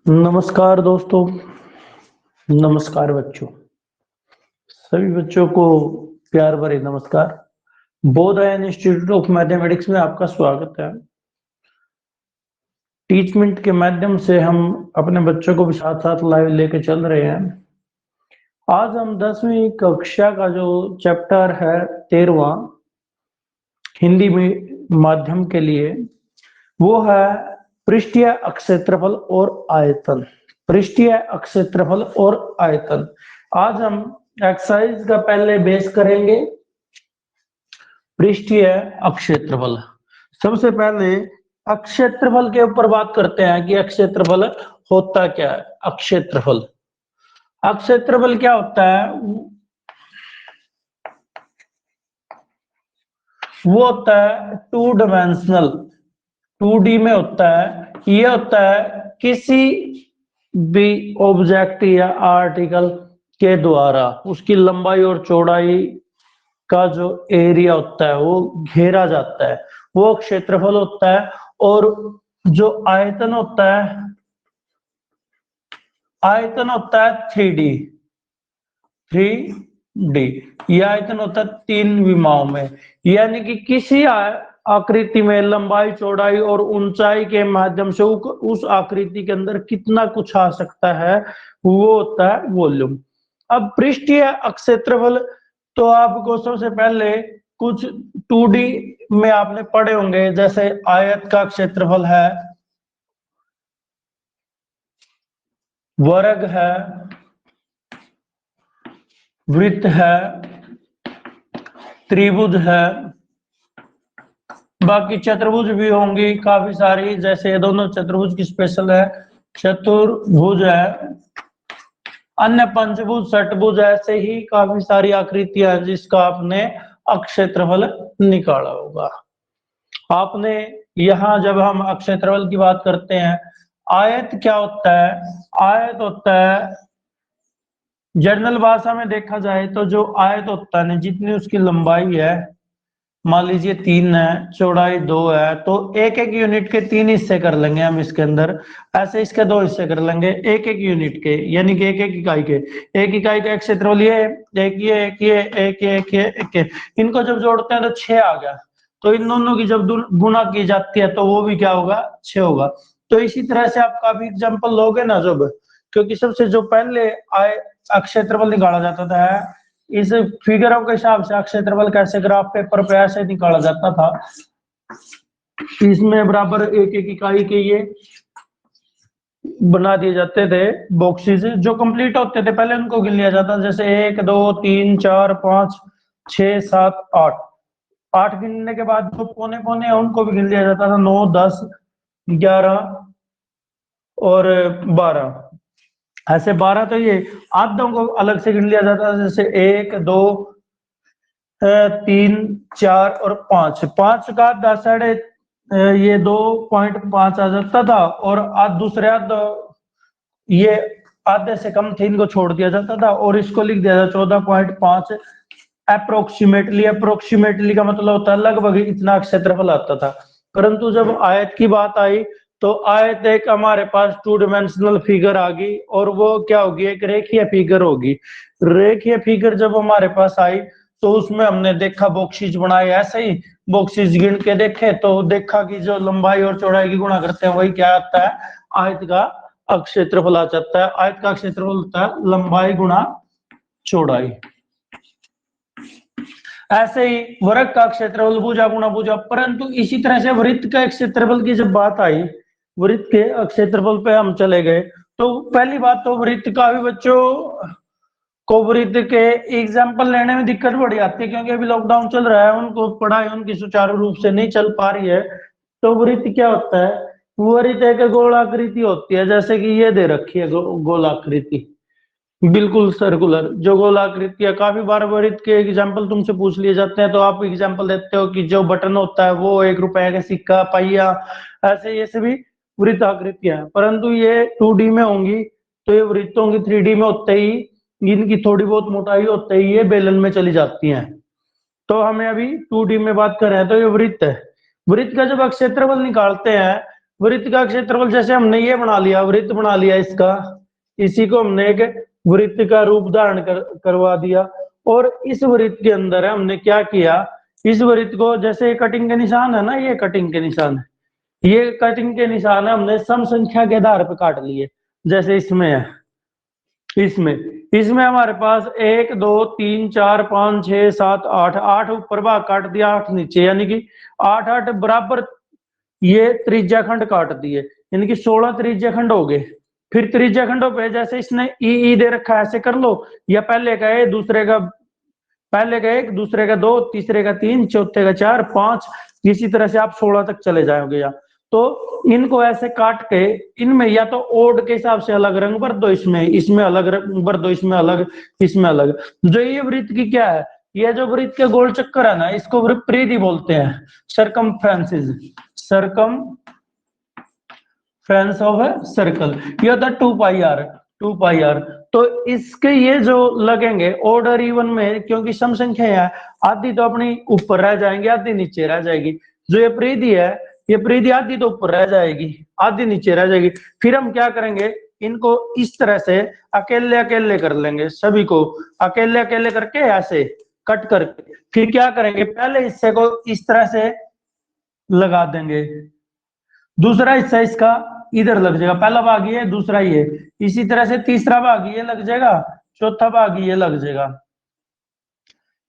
नमस्कार दोस्तों, नमस्कार बच्चों। सभी बच्चों को प्यार भरे नमस्कार। बोधायन इंस्टीट्यूट ऑफ मैथमेटिक्स में आपका स्वागत है। टीचमेंट के माध्यम से हम अपने बच्चों को भी साथ साथ लाइव लेके चल रहे हैं। आज हम 10वीं कक्षा का जो चैप्टर है 13वां हिंदी में माध्यम के लिए, वो है पृष्ठीय अक्षेत्रफल और आयतन। पृष्ठीय अक्षेत्रफल और आयतन। आज हम एक्सरसाइज का पहले बेस करेंगे पृष्ठीय अक्षेत्रफल। सबसे पहले अक्षेत्रफल के ऊपर बात करते हैं कि अक्षेत्रफल होता क्या है। अक्षेत्रफल अक्षेत्रफल क्या होता है? वो होता है टू डायमेंशनल, 2D में होता है। ये होता है किसी भी ऑब्जेक्ट या आर्टिकल के द्वारा उसकी लंबाई और चौड़ाई का जो एरिया होता है वो घेरा जाता है, वो क्षेत्रफल होता है। और जो आयतन होता है, आयतन होता है 3D। यह आयतन होता है 3 विमाओं में, यानी कि किसी आकृति में लंबाई चौड़ाई और ऊंचाई के माध्यम से उस आकृति के अंदर कितना कुछ आ सकता है, वो होता है वॉल्यूम। अब पृष्ठीय अक्षेत्रफल तो आपको सबसे पहले कुछ 2D में आपने पढ़े होंगे, जैसे आयत का क्षेत्रफल है, वर्ग है, वृत्त है, त्रिभुज है, बाकी चतुर्भुज भी होंगी काफी सारी, जैसे ये दोनों चतुर्भुज की स्पेशल है, चतुर्भुज है, अन्य पंचभुज, षटभुज, ऐसे ही काफी सारी आकृतियां हैं जिसका आपने अक्षेत्रफल निकाला होगा। आपने यहाँ जब हम अक्षेत्रफल की बात करते हैं, आयत क्या होता है? आयत होता है, जनरल भाषा में देखा जाए तो जो आयत होता है, जितनी उसकी लंबाई है, मान लीजिए 3 है, चौड़ाई 2 है, तो एक एक यूनिट के 3 हिस्से कर लेंगे हम इसके अंदर। ऐसे इसके 2 हिस्से कर लेंगे एक एक यूनिट के, यानी कि एक एक इकाई के। एक इकाई का क्षेत्रफल ये, एक ये, एक ये, एक ये, एक ये, एक ये। इनको जब जोड़ते हैं तो 6 आ गया। तो इन दोनों की जब गुणा की जाती है तो वो भी क्या होगा? 6 होगा। तो इसी तरह से आप काफी एग्जाम्पल लोगे ना जब, क्योंकि सबसे जो पहले अक्षेत्रफल निकाला जाता था, इस फिगरों के हिसाब से अक्षेत्रफल कैसे ग्राफ पेपर पे ऐसे निकाला जाता था। इसमें बराबर एक एक इकाई के ये बना दिए जाते थे बॉक्सेस, जो कंप्लीट होते थे पहले उनको गिन लिया जाता, जैसे 1 2 3 4 5 6 7 8। 8 गिनने के बाद जो कोने कोने हैं उनको भी गिन लिया जाता था, 9 10 11 और 12। ऐसे 12 तो ये आधों को अलग से गिन लिया जाता है, जैसे 1 2 3 4 और 5। 5 का आधा साढ़े ये 2.5 आ जाता था, और दूसरे आधा ये आधे से कम थे, इनको छोड़ दिया जाता था और इसको लिख दिया जाता 14.5 अप्रोक्सीमेटली। अप्रोक्सीमेटली का मतलब होता है लगभग इतना क्षेत्रफल आता था। परंतु जब आयत की बात आई तो आयत एक हमारे पास 2 डायमेंशनल फिगर आ गई, और वो क्या होगी? एक रेखीय फिगर होगी। रेखीय फिगर जब हमारे पास आई तो उसमें हमने देखा बॉक्सेस बनाए, ऐसे ही बॉक्सेस गिन के देखे तो देखा कि जो लंबाई और चौड़ाई की गुणा करते हैं वही क्या आता है? आयत का अक्षेत्रफल आ जाता है। आयत का क्षेत्रफल होता है लंबाई गुणा चौड़ाई। ऐसे ही वर्ग का क्षेत्रफल भुजा गुणा भुजा। परंतु इसी तरह से वृत्त का क्षेत्रफल की जब बात आई, वृत्त के क्षेत्रफल पे हम चले गए, तो पहली बात तो वृत्त का भी बच्चों को वृत्त के एग्जाम्पल लेने में दिक्कत बड़ी आती है, क्योंकि अभी लॉकडाउन चल रहा है, उनको पढ़ाई उनकी सुचारू रूप से नहीं चल पा रही है। तो वृत्त क्या होता है? वृत्त एक गोलाकृति होती है, जैसे कि ये दे रखी है गोलाकृति, बिल्कुल सर्कुलर जो गोलाकृति है। काफी बार वृत्त के एग्जाम्पल तुमसे पूछ लिए जाते हैं, तो आप एग्जाम्पल देते हो कि जो बटन होता है वो 1 रुपए का सिक्का, पहिया, ऐसे ये सभी वृत्त आकृतियां हैं। परंतु ये 2D में होंगी, तो ये वृत्तों की 3D में होते ही इनकी थोड़ी बहुत मोटाई होते ही ये बेलन में चली जाती हैं। तो हमें अभी 2D में बात कर रहे हैं, तो ये वृत्त है। वृत्त का जब क्षेत्रफल निकालते हैं वृत्त का क्षेत्रफल जैसे हमने ये बना लिया, वृत्त बना लिया इसका, इसी को हमने एक वृत्त का रूप धारण करवा दिया। और इस वृत्त के अंदर हमने क्या किया, इस वृत्त को जैसे कटिंग के निशान है ना, ये कटिंग के निशान है, ये कटिंग के निशान है, हमने सम संख्या के आधार पर काट लिए। जैसे इसमें है, इसमें इसमें हमारे पास 1 2 3 4 5 6 7 8, 8 ऊपर भाग काट दिया, 8 नीचे, यानी कि 8 8 बराबर ये त्रिज्या खंड काट दिए, यानी कि 16 त्रिज्या खंड हो गए। फिर त्रिज्या खंडों पे जैसे इसने ई दे रखा है, ऐसे कर लो, या पहले का ए, दूसरे का, पहले का 1, दूसरे का 2, तीसरे का 3, चौथे का 4 5, इसी तरह से आप 16 तक चले जाओगे। या तो इनको ऐसे काट के इनमें या तो ओड के हिसाब से अलग रंग भर दो, इसमें अलग रंग भर दो, इसमें अलग, इसमें अलग। जो ये वृत्त की क्या है, ये जो वृत्त के गोल चक्कर है ना, इसको परिधि बोलते हैं, सरकमफ्रेंसेस, सरकमफ्रेंस ऑफ ए सर्कल। ये होता है 2πr, 2πr। तो इसके ये जो लगेंगे ऑर्डर इवन में, क्योंकि सम संख्या है, आधी तो अपनी ऊपर रह जाएंगी, आधी नीचे रह जाएगी। जो ये परिधि है, ये परिधि आधी तो ऊपर रह जाएगी, आधी नीचे रह जाएगी। फिर हम क्या करेंगे, इनको इस तरह से अकेले अकेले कर लेंगे, सभी को अकेले अकेले करके ऐसे कट करके, फिर क्या करेंगे, पहले हिस्से को इस तरह से लगा देंगे, दूसरा हिस्सा इसका इधर लग जाएगा, पहला भाग ये, दूसरा ये, इसी तरह से तीसरा भाग ये लग जाएगा, चौथा भाग ये लग जाएगा,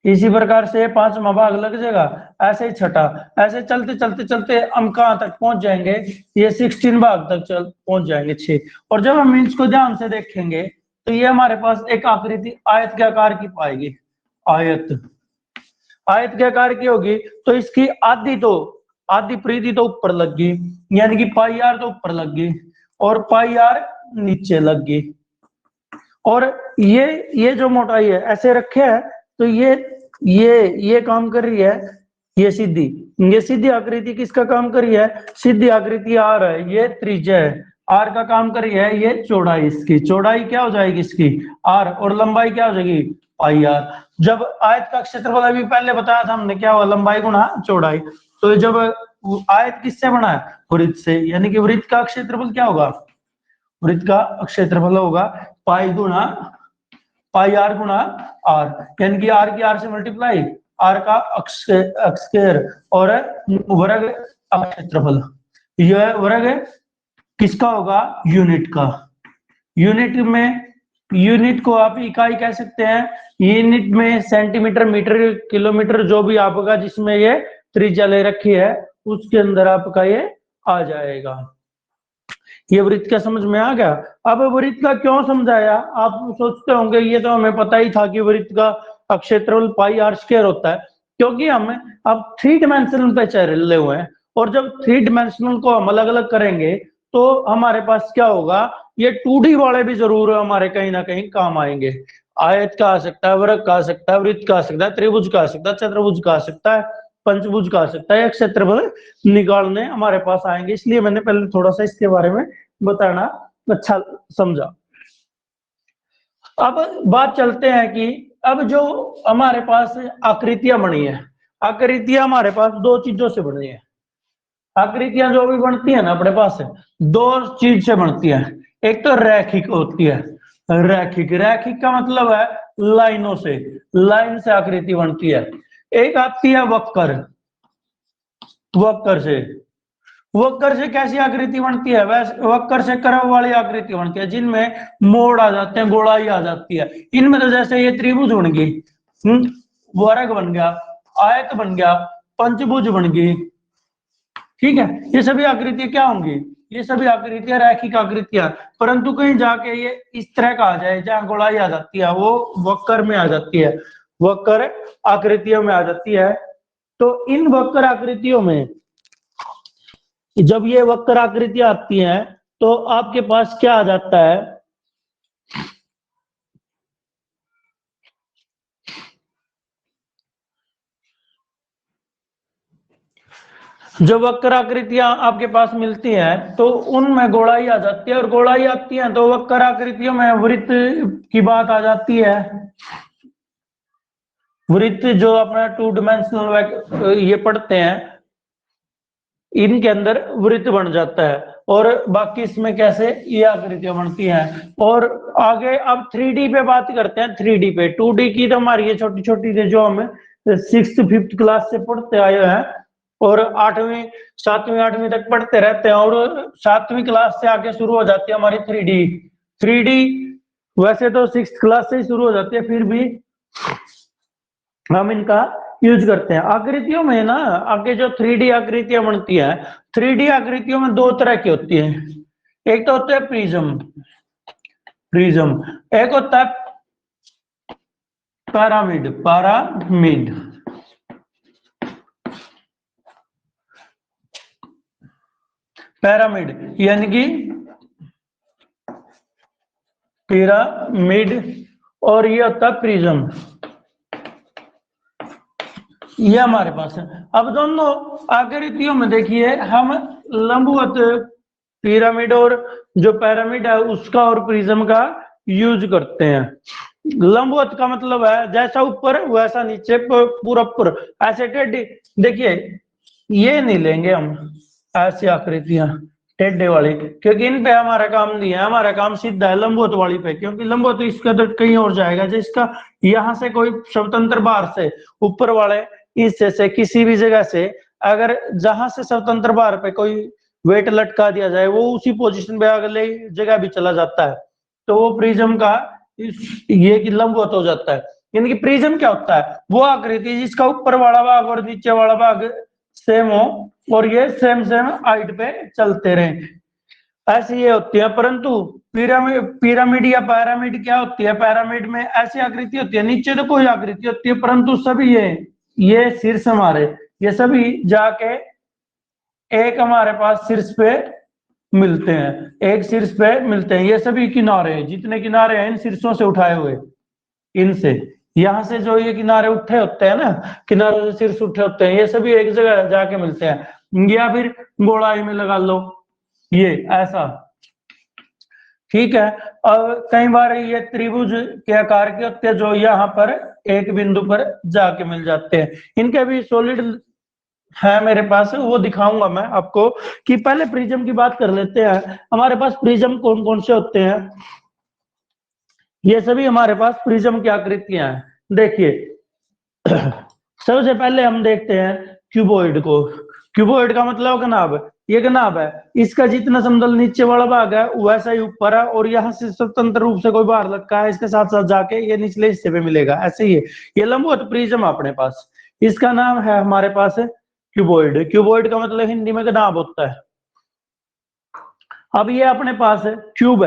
इसी प्रकार से पांचवा भाग लग जाएगा, ऐसे ही छठा, ऐसे चलते चलते चलते हम कहां तक पहुंच जाएंगे, ये 16 भाग तक पहुंच जाएंगे 6। और जब हम इसको ध्यान से देखेंगे तो ये हमारे पास एक आकृति आयत के आकार की पाएगी, आयत के आकार की होगी। तो इसकी आधी परिधि तो ऊपर लग गई, यानी कि πr तो ऊपर लग गई और πr नीचे लग गई। और ये जो मोटाई है ऐसे रखे है, तो ये काम कर रही है, ये सीधी आकृति किसका काम कर रही है, सीधी आकृति आर है, ये त्रिज्या है, आर का काम कर रही है, ये चौड़ाई, इसकी चौड़ाई क्या हो जाएगी इसकी आर, और लंबाई क्या हो जाएगी πr। जब आयत का क्षेत्रफल अभी पहले बताया था हमने, क्या हुआ, लंबाई गुणा चौड़ाई। तो जब आयत किससे बना है, वृत्त से, यानी कि वृत्त का क्षेत्रफल क्या होगा, वृत्त का क्षेत्रफल होगा पाई आर गुणा आर, यानी कि आर की आर से मल्टीप्लाई, आर का स्क्वायर और वर्ग क्षेत्रफल। यह वर्ग किसका होगा, यूनिट का। यूनिट को आप इकाई कह सकते हैं, यूनिट में सेंटीमीटर, मीटर, किलोमीटर, जो भी आपका जिसमें ये त्रिज्या ले रखी है उसके अंदर आपका ये आ जाएगा। ये वृत्त क्या समझ में आ गया। अब वृत्त का क्यों समझाया, आप सोचते होंगे ये तो हमें पता ही था कि वृत्त का क्षेत्रफल πr² होता है, क्योंकि हम अब 3 डायमेंशनल पे चले हुए हैं, और जब 3 डायमेंशनल को हम अलग अलग करेंगे तो हमारे पास क्या होगा, ये 2D वाले भी जरूर हमारे कहीं ना कहीं काम आएंगे। आयत का आ सकता है, वर्ग का आ सकता है, वृत्त का आ सकता है, त्रिभुज का आ सकता है, चतुर्भुज का आ सकता है, पंचभुज का आ सकता है, क्षेत्रफल निकालने हमारे पास आएंगे। इसलिए मैंने पहले थोड़ा सा इसके बारे में बताना अच्छा समझा। अब बात चलते हैं कि अब जो हमारे पास आकृतियां बनी है, आकृतियां हमारे पास 2 चीजों से बनी है। आकृतियां जो भी बनती है ना अपने पास 2 चीज से बनती है, एक तो रैखिक होती है, रैखिक का मतलब है लाइनों से, लाइन से आकृति बनती है। एक आती है वक्र से कैसी आकृति बनती है, वैसे वक्र से कर्व वाली आकृति बनती है, जिनमें मोड़ आ जाते हैं, गोलाई आ जाती है। इनमें तो जैसे ये त्रिभुज बन गई, वर्ग बन गया, आयत बन गया, पंचभुज बन गई, ठीक है। ये सभी आकृतियां क्या होंगी, ये सभी आकृतियां रैखिक आकृतियां। परंतु कहीं जाके ये इस तरह का आ जाए जहां गोलाई आ जाती है, वो वक्र में आ जाती है, वक्र आकृतियों में आ जाती है। तो इन वक्र आकृतियों में जब ये वक्र आकृतियां आती हैं तो आपके पास क्या आ जाता है, जब वक्र आकृतियां आपके पास मिलती हैं तो उनमें गोलाई आ जाती है, और गोलाई आती है तो वक्र आकृतियों में वृत्त की बात आ जाती है। वृत्त जो अपना 2 डायमेंशनल ये पढ़ते हैं, इनके अंदर वृत्त बन जाता है। और बाकी इसमें कैसे ये आकृतियां बनती हैं। और आगे अब 3D पे बात करते हैं। 3D पे 2D की तो हमारी ये छोटी छोटी थी जो हम 6th 5th क्लास से पढ़ते आए हैं और 8वीं 7वीं 8वीं तक पढ़ते रहते हैं। और 7वीं क्लास से आगे शुरू हो जाती है हमारी 3D। 3D वैसे तो 6th क्लास से ही शुरू हो जाती है, फिर भी हम इनका यूज करते हैं। आकृतियों में ना आगे जो 3D आकृतियां बनती है, 3D आकृतियों में दो तरह की होती है। एक तो होता है प्रिज्म, एक होता है पिरामिड। यानी कि पिरामिड और ये होता है प्रिज्म, ये हमारे पास है। अब दोनों आकृतियों में देखिए हम लंबवत पिरामिड और जो पिरामिड है उसका और प्रिज्म का यूज करते हैं। लंबवत का मतलब है जैसा ऊपर वैसा नीचे, पूरा ऊपर ऐसे टेढ़ी। देखिए ये नहीं लेंगे हम ऐसी आकृतियां टेढ़े वाली, क्योंकि इन पे हमारा काम नहीं है। हमारा काम सीधा है लंबवत वाली पे, क्योंकि लंबवत इसका तो कहीं और जाएगा। जिसका यहाँ से कोई स्वतंत्र बाहर से ऊपर वाले हिस्से से किसी भी जगह से अगर जहां से स्वतंत्र बार पे कोई वेट लटका दिया जाए वो उसी पोजीशन पे अगले जगह भी चला जाता है, तो वो प्रिज्म का ये कि लंबवत हो जाता है। यानी कि प्रिज्म क्या होता है, वो आकृति जिसका ऊपर वाला भाग और नीचे वाला भाग सेम हो और ये सेम हाइट पे चलते रहे, ऐसी ये होती है। परंतु पिरामिड या पिरामिड क्या होती है, पिरामिड में ऐसी आकृति होती है, नीचे तो कोई आकृति होती है परंतु सभी ये शीर्ष हमारे ये सभी जाके एक हमारे पास शीर्ष पे मिलते हैं, एक शीर्ष पे मिलते हैं। ये सभी किनारे जितने किनारे हैं इन शीर्षों से उठाए हुए, इनसे यहाँ से जो ये किनारे उठे होते हैं ना, किनारों से शीर्ष उठे होते हैं, ये सभी एक जगह जाके मिलते हैं। या फिर गोलाई में लगा लो ये ऐसा, ठीक है। अब कई बार ये त्रिभुज के आकार के होते हैं जो यहाँ पर एक बिंदु पर जाके मिल जाते हैं। इनके भी सॉलिड है मेरे पास, वो दिखाऊंगा मैं आपको। कि पहले प्रिज्म की बात कर लेते हैं। हमारे पास प्रिज्म कौन कौन से होते हैं, ये सभी हमारे पास प्रिज्म की आकृतियां हैं। देखिए सबसे पहले हम देखते हैं क्यूबॉइड को। क्यूबॉइड का मतलब घनाभ, ये घनाभ है, इसका जितना समतल नीचे वाला भाग है वैसा ही ऊपर है और यहाँ से स्वतंत्र रूप से कोई बाहर लटका है इसके साथ साथ जाके ये निचले हिस्से पे मिलेगा, ऐसे ही है। ये लंबवत प्रिज्म अपने पास, इसका नाम है हमारे पास क्यूबॉइड। क्यूबॉइड का मतलब हिंदी में घनाभ होता है। अब ये अपने पास है क्यूब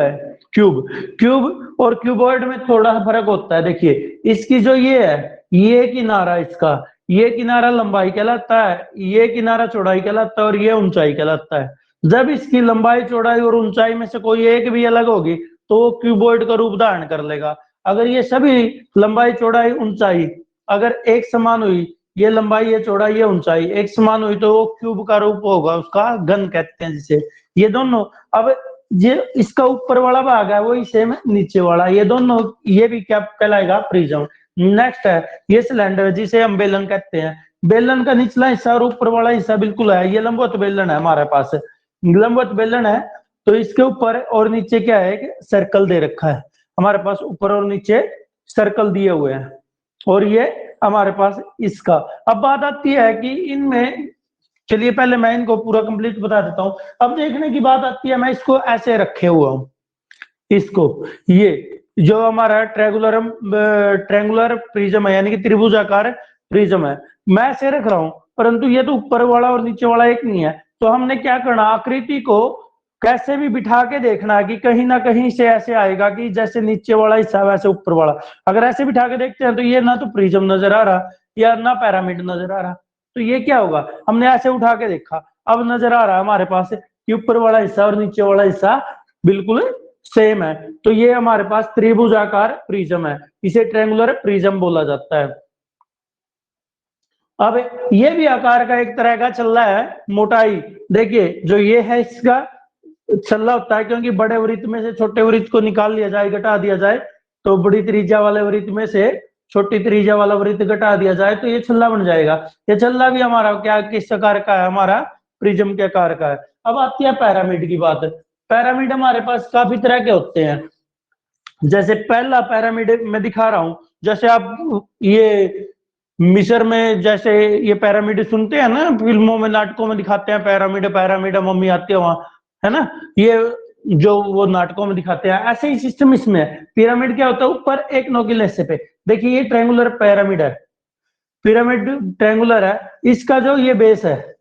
और क्यूबॉइड में थोड़ा फर्क होता है। देखिए इसकी जो ये है, ये किनारा, इसका ये किनारा लंबाई कहलाता है, ये किनारा चौड़ाई कहलाता है और ये ऊंचाई कहलाता है। जब इसकी लंबाई चौड़ाई और ऊंचाई में से कोई एक भी अलग होगी तो वो क्यूबॉइड का रूप धारण कर लेगा। अगर ये सभी लंबाई चौड़ाई ऊंचाई अगर एक समान हुई, ये लंबाई ये चौड़ाई ये ऊंचाई एक समान हुई, तो वो क्यूब का रूप होगा, उसका घन कहते हैं जिसे। ये दोनों, अब ये इसका ऊपर वाला भाग है वही सेम नीचे वाला, ये दोनों ये भी क्या कहलाएगा, प्रिज्म। नेक्स्ट है ये सिलेंडर जिसे हम बेलन कहते हैं। बेलन का निचला हिस्सा और ऊपर वाला हिस्सा बिल्कुल है, ये लंबवत बेलन है हमारे पास, लंबवत बेलन है। तो इसके ऊपर और नीचे क्या है, एक सर्कल दे रखा है हमारे पास, ऊपर और नीचे सर्कल दिए हुए हैं और ये हमारे पास इसका। अब बात आती है कि इनमें, चलिए पहले मैं इनको पूरा कंप्लीट बता देता हूं। अब देखने की बात आती है, मैं इसको ऐसे रखे हुआ हूं, इसको ये जो हमारा ट्रेंगुलर प्रिज्म है यानी कि त्रिभुजाकार प्रिज्म है, मैं ऐसे रख रहा हूं, परंतु ये तो ऊपर वाला और नीचे वाला एक नहीं है। तो हमने क्या करना, आकृति को कैसे भी बिठा के देखना कि कहीं ना कहीं से ऐसे आएगा कि जैसे नीचे वाला हिस्सा वैसे ऊपर वाला। अगर ऐसे बिठा के देखते हैं तो ये ना तो प्रिज्म नजर आ रहा या ना पिरामिड नजर आ रहा, तो ये क्या होगा, हमने ऐसे उठा के देखा, अब नजर आ रहा है हमारे पास कि ऊपर वाला हिस्सा और नीचे वाला हिस्सा बिल्कुल सेम है। तो ये हमारे पास त्रिभुजाकार प्रिज्म है, इसे ट्रेंगुलर प्रिज्म बोला जाता है। अब ये भी आकार का एक तरह का छल्ला है। मोटाई देखिए जो ये है इसका छल्ला होता है, क्योंकि बड़े वृत्त में से छोटे वृत्त को निकाल लिया जाए, घटा दिया जाए, तो बड़ी त्रिज्या वाले वृत्त में से छोटी त्रिज्या वाला वृत्त घटा दिया जाए तो ये छल्ला बन जाएगा। ये छल्ला भी हमारा क्या किस आकार का है, हमारा प्रिज्म के आकार का है। अब आती है पिरामिड की बात। पिरामिड हमारे पास काफी तरह के होते हैं। जैसे पहला पिरामिड मैं दिखा रहा हूं, जैसे आप ये मिस्र में जैसे ये पिरामिड सुनते हैं ना, फिल्मों में नाटकों में दिखाते हैं पिरामिड पिरामिड, मम्मी आती है वहां, है ना, ये जो वो नाटकों में दिखाते हैं, ऐसे ही सिस्टम इसमें है। पिरामिड क्या होता है, ऊपर एक नोकीले हिस्से पे, देखिए ये ट्रायंगुलर पिरामिड है, पिरामिड ट्रायंगुलर है, इसका जो ये बेस है,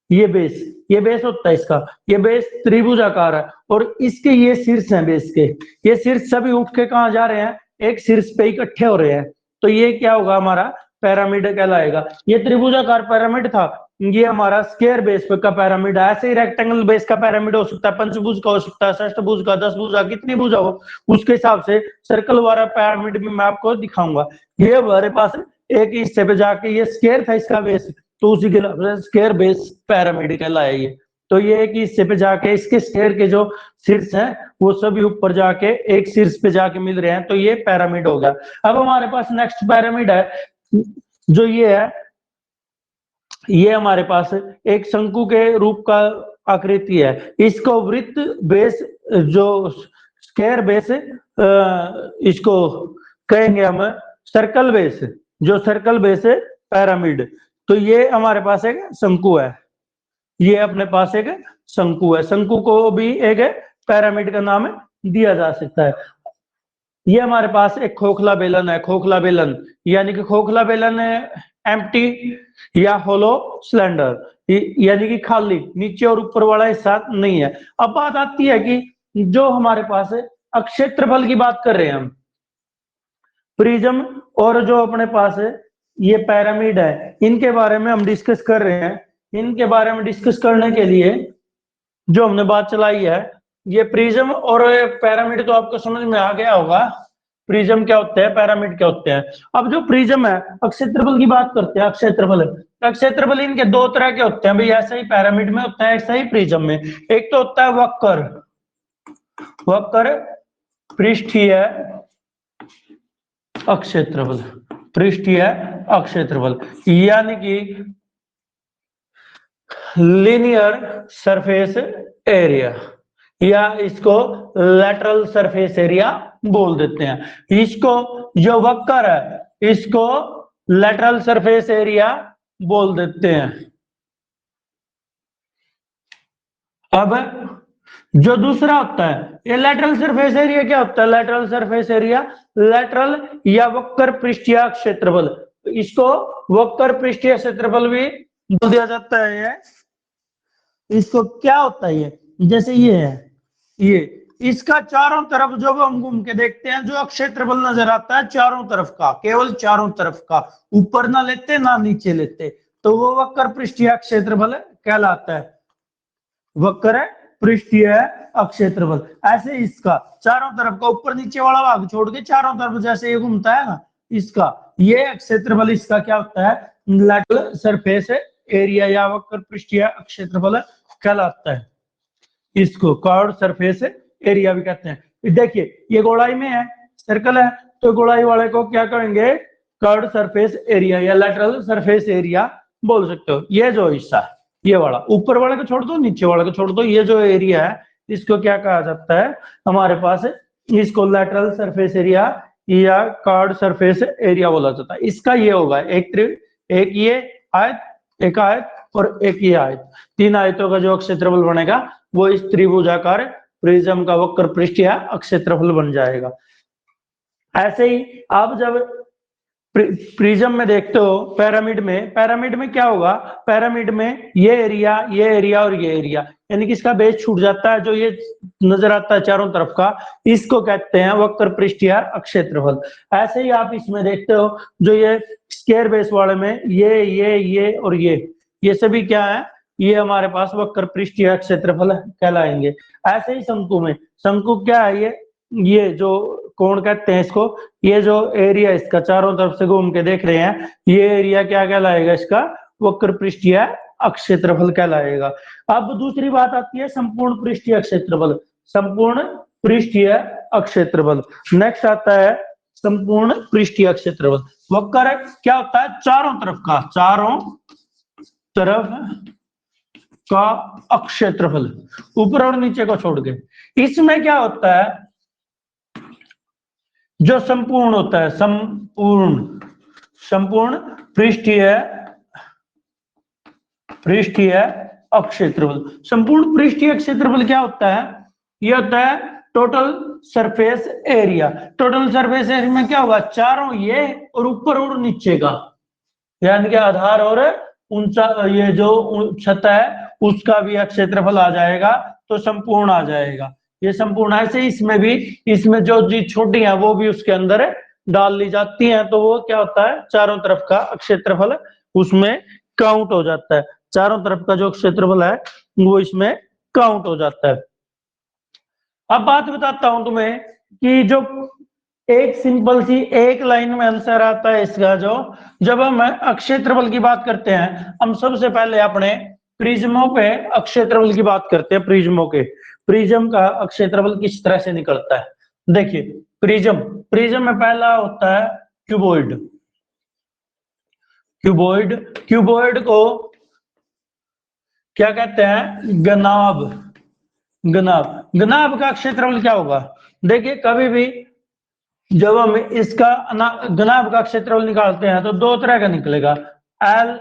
ये बेस होता है इसका, ये बेस त्रिभुजाकार है, और इसके ये शीर्ष हैं बेस के, ये शीर्ष सभी उठ के कहाँ जा रहे हैं, एक शीर्ष पे इकट्ठे हो रहे हैं, तो ये क्या होगा, हमारा पिरामिड कहलाएगा। ये त्रिभुजाकार पिरामिड था, ये हमारा स्क्वायर बेस का पिरामिड है। ऐसे ही रेक्टेंगल बेस का पिरामिड हो सकता है, पंचभुज का हो सकता है, षष्ठभुज का, 10 भुजा, कितनी भुजा हो उसके हिसाब से सर्कल वाला पिरामिड भी मैं आपको दिखाऊंगा। ये हमारे पास एक हिस्से पे जाके ये स्क्वायर था इसका बेस, तो उसी के स्क्वायर बेस पिरामिड कहलाया ये। तो ये एक हिस्से पे जाके इसके स्क्वायर के जो शीर्ष हैं वो सभी ऊपर जाके एक शीर्ष पे जाके मिल रहे हैं, तो ये पिरामिड हो गया। अब हमारे पास नेक्स्ट पिरामिड है, जो ये है, ये हमारे पास एक शंकु के रूप का आकृति है, इसको वृत्त बेस, जो स्क्वायर बेस, इसको कहेंगे हम सर्कल बेस, जो सर्कल बेस है पिरामिड। तो ये हमारे पास एक शंकु है, ये अपने पास एक शंकु है, शंकु को भी एक पिरामिड का नाम दिया जा सकता है। ये हमारे पास एक खोखला बेलन है, खोखला बेलन, यानी कि खोखला बेलन एम्प्टी या होलो सिलेंडर, यानी कि खाली, नीचे और ऊपर वाला हिस्सा नहीं है। अब बात आती है कि जो हमारे पास अक्षेत्रफल की बात कर रहे हैं हम, प्रिज्म और जो अपने पास ये पिरामिड है, इनके बारे में हम डिस्कस कर रहे हैं। इनके बारे में डिस्कस करने के लिए जो हमने बात चलाई है, ये प्रिज्म और पिरामिड तो आपको समझ में आ गया होगा, प्रिज्म क्या होते हैं, पिरामिड क्या होते हैं। अब जो प्रिज्म है, अक्षेत्रफल की बात करते हैं, अक्षेत्रफल इनके दो तरह के होते हैं भाई, ऐसा ही पिरामिड में होता है, ऐसा ही प्रिज्म में। एक तो होता है वक्र पृष्ठीय अक्षेत्रफल, पृष्ठीय अक्षेत्रफल, यानी कि लीनियर सरफेस एरिया, या इसको लेटरल सरफेस एरिया बोल देते हैं। इसको जो वक्र है इसको लेटरल सरफेस एरिया बोल देते हैं। अब जो दूसरा होता है, ये लेटरल सरफेस एरिया क्या होता है, लेटरल सरफेस एरिया, लेटरल या वक्र पृष्ठीय क्षेत्रफल, इसको वक्र पृष्ठीय क्षेत्रफल भी बोल दिया जाता है। इसको क्या होता है, ये जैसे ये है, ये इसका चारों तरफ जब हम घूम के देखते हैं, जो क्षेत्रफल नजर आता है चारों तरफ का, केवल चारों तरफ का, ऊपर ना लेते ना नीचे लेते, तो वो वक्र पृष्ठीय क्षेत्रफल कहलाता है, वक्र पृष्ठीय अक्षेत्रफल। ऐसे इसका चारों तरफ का, ऊपर नीचे वाला भाग छोड़ के चारों तरफ जैसे ये घूमता है ना, इसका ये क्षेत्रफल इसका क्या होता है, लेटरल सरफेस एरिया या वक्र पृष्ठीय क्षेत्रफल कहलाता है। इसको कर्व्ड सरफेस एरिया भी कहते हैं। देखिए ये गोलाई में है, सर्कल है, तो गोलाई वाले को क्या कहेंगे, कर्व्ड सरफेस एरिया या लेटरल सरफेस एरिया बोल सकते हो। ये जो हिस्सा है, ये वाला, ऊपर वाले को छोड़ दो, नीचे वाले को छोड़ दो, ये जो एरिया है इसको क्या कहा जाता है हमारे पास, इसको लेटरल सरफेस एरिया या कर्व्ड सरफेस एरिया बोला जाता है। इसका ये होगा एक ये आयत, एक आयत और एक ये आयत, तीन आयतों का जो क्षेत्रफल बनेगा वो इस त्रिभुजाकार प्रिज्म का वक्र पृष्ठीय क्षेत्रफल बन जाएगा। ऐसे ही आप जब प्रिज्म में देखते हो, पिरामिड में क्या होगा, पिरामिड में ये एरिया और ये एरिया, यानी कि इसका बेस छूट जाता है, जो ये नजर आता है चारों तरफ का, इसको कहते हैं वक्र पृष्ठीय क्षेत्रफल। ऐसे ही आप इसमें देखते हो, जो ये स्क्वायर बेस वाले में ये और ये सभी क्या है, ये हमारे पास वक्र पृष्ठीय क्षेत्रफल कहलाएंगे। ऐसे ही शंकु क्या है, ये जो कोण कहते हैं इसको, ये जो एरिया इसका चारों तरफ से घूम के देख रहे हैं, ये एरिया क्या कहलाएगा, इसका वक्र पृष्ठीय क्षेत्रफल कहलाएगा। अब दूसरी बात आती है संपूर्ण पृष्ठीय क्षेत्रफल, संपूर्ण पृष्ठीय क्षेत्रफल। नेक्स्ट आता है संपूर्ण पृष्ठीय क्षेत्रफल। वक्र क्या होता है, चारों तरफ का अक्षेत्रफल, ऊपर और नीचे को छोड़ के। इसमें क्या होता है, जो संपूर्ण होता है, संपूर्ण पृष्ठीय अक्षेत्रफल। संपूर्ण पृष्ठीय क्षेत्रफल क्या होता है, यह होता है total surface area. Total surface area में क्या होगा, चारों ये और ऊपर और नीचे का, यानी कि आधार और ऊंचा, ये जो छत है उसका भी क्षेत्रफल आ जाएगा, तो संपूर्ण आ जाएगा। ये संपूर्ण ऐसे इसमें भी, इसमें जो चीज छोटी है वो भी उसके अंदर डाल ली जाती है, तो वो क्या होता है, चारों तरफ का क्षेत्रफल उसमें काउंट हो जाता है। चारों तरफ का जो क्षेत्रफल है वो इसमें काउंट हो जाता है। अब बात बताता हूं तुम्हें कि जो एक सिंपल सी एक लाइन में आंसर आता है इसका, जो जब हम क्षेत्रफल की बात करते हैं, हम सबसे पहले अपने प्रिज्मों पे क्षेत्रफल की बात करते हैं। प्रिज्म का क्षेत्रफल किस तरह से निकलता है, देखिए। प्रिज्म में पहला होता है क्यूबॉइड। क्यूबॉइड को क्या कहते हैं, गनाब का क्षेत्रफल क्या होगा, देखिए। कभी भी जब हम इसका गनाब का क्षेत्रफल निकालते हैं तो दो तरह का निकलेगा, एल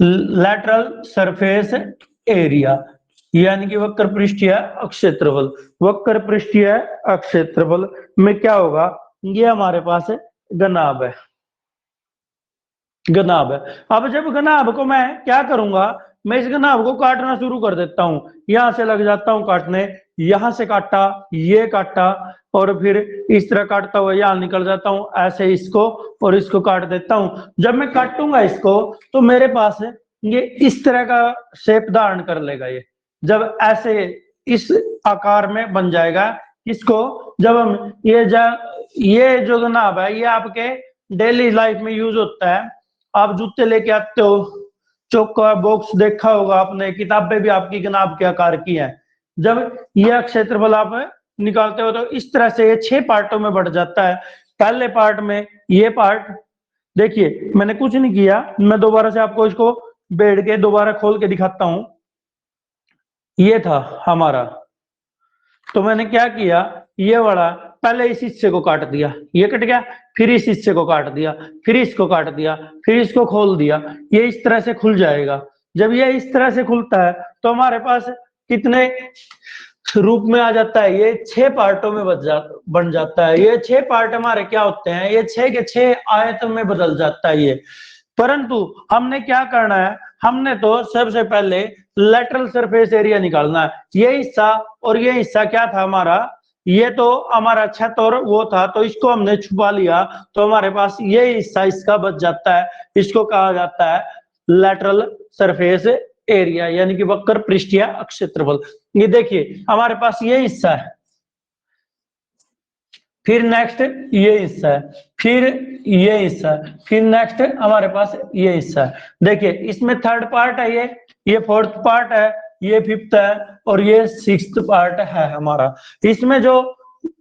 लैटरल सरफेस एरिया, यानी कि वक्र पृष्ठीय क्षेत्रफल। वक्र पृष्ठीय क्षेत्रफल में क्या होगा, ये हमारे पास गनाब है। अब जब गनाब को मैं क्या करूंगा, मैं इस गनाब को काटना शुरू कर देता हूं, यहां से लग जाता हूं काटने, यहां से काटा, ये काटा, और फिर इस तरह काटता हुआ यहां निकल जाता हूं, ऐसे इसको और इसको काट देता हूं। जब मैं काटूंगा इसको तो मेरे पास ये इस तरह का शेप धारण कर लेगा। ये जब ऐसे इस आकार में बन जाएगा, इसको जब हम ये जो गनाब है ये आपके डेली लाइफ में यूज होता है। आप जूते लेके आते हो, चौका बॉक्स देखा होगा आपने, किताबें भी आपकी गनाब के आकार की हैं। जब यह क्षेत्रफल आप निकालते हो तो इस तरह से ये 6 पार्टों में बढ़ जाता है। पहले पार्ट में ये पार्ट, देखिए मैंने कुछ नहीं किया, मैं दोबारा से आपको इसको बैठ के दोबारा खोल के दिखाता हूं। ये था हमारा, तो मैंने क्या किया, ये वाला पहले इस हिस्से को काट दिया, ये कट गया, फिर इस हिस्से को काट दिया, फिर इसको काट दिया, फिर इसको खोल दिया, ये इस तरह से खुल जाएगा। जब ये इस तरह से खुलता है तो हमारे पास कितने रूप में आ जाता है, ये 6 पार्टों में बन जाता है। ये 6 पार्ट हमारे क्या होते हैं, ये 6 के 6 आयतन में बदल जाता है ये। परंतु हमने क्या करना है, हमने तो सबसे पहले लेटरल सरफेस एरिया निकालना है। ये हिस्सा और ये हिस्सा क्या था हमारा, ये तो हमारा छत और वो था, तो इसको हमने छुपा लिया, तो हमारे पास ये हिस्सा इसका बच जाता है। इसको कहा जाता है लेटरल सरफेस एरिया, यानी कि वक्र पृष्ठीय क्षेत्रफल। ये देखिए हमारे पास ये हिस्सा है, फिर नेक्स्ट ये हिस्सा है, फिर ये हिस्सा है, फिर नेक्स्ट हमारे पास ये हिस्सा है। देखिए इसमें थर्ड पार्ट है, ये फोर्थ पार्ट है, ये फिफ्थ है, और ये सिक्स्थ पार्ट है हमारा। इसमें जो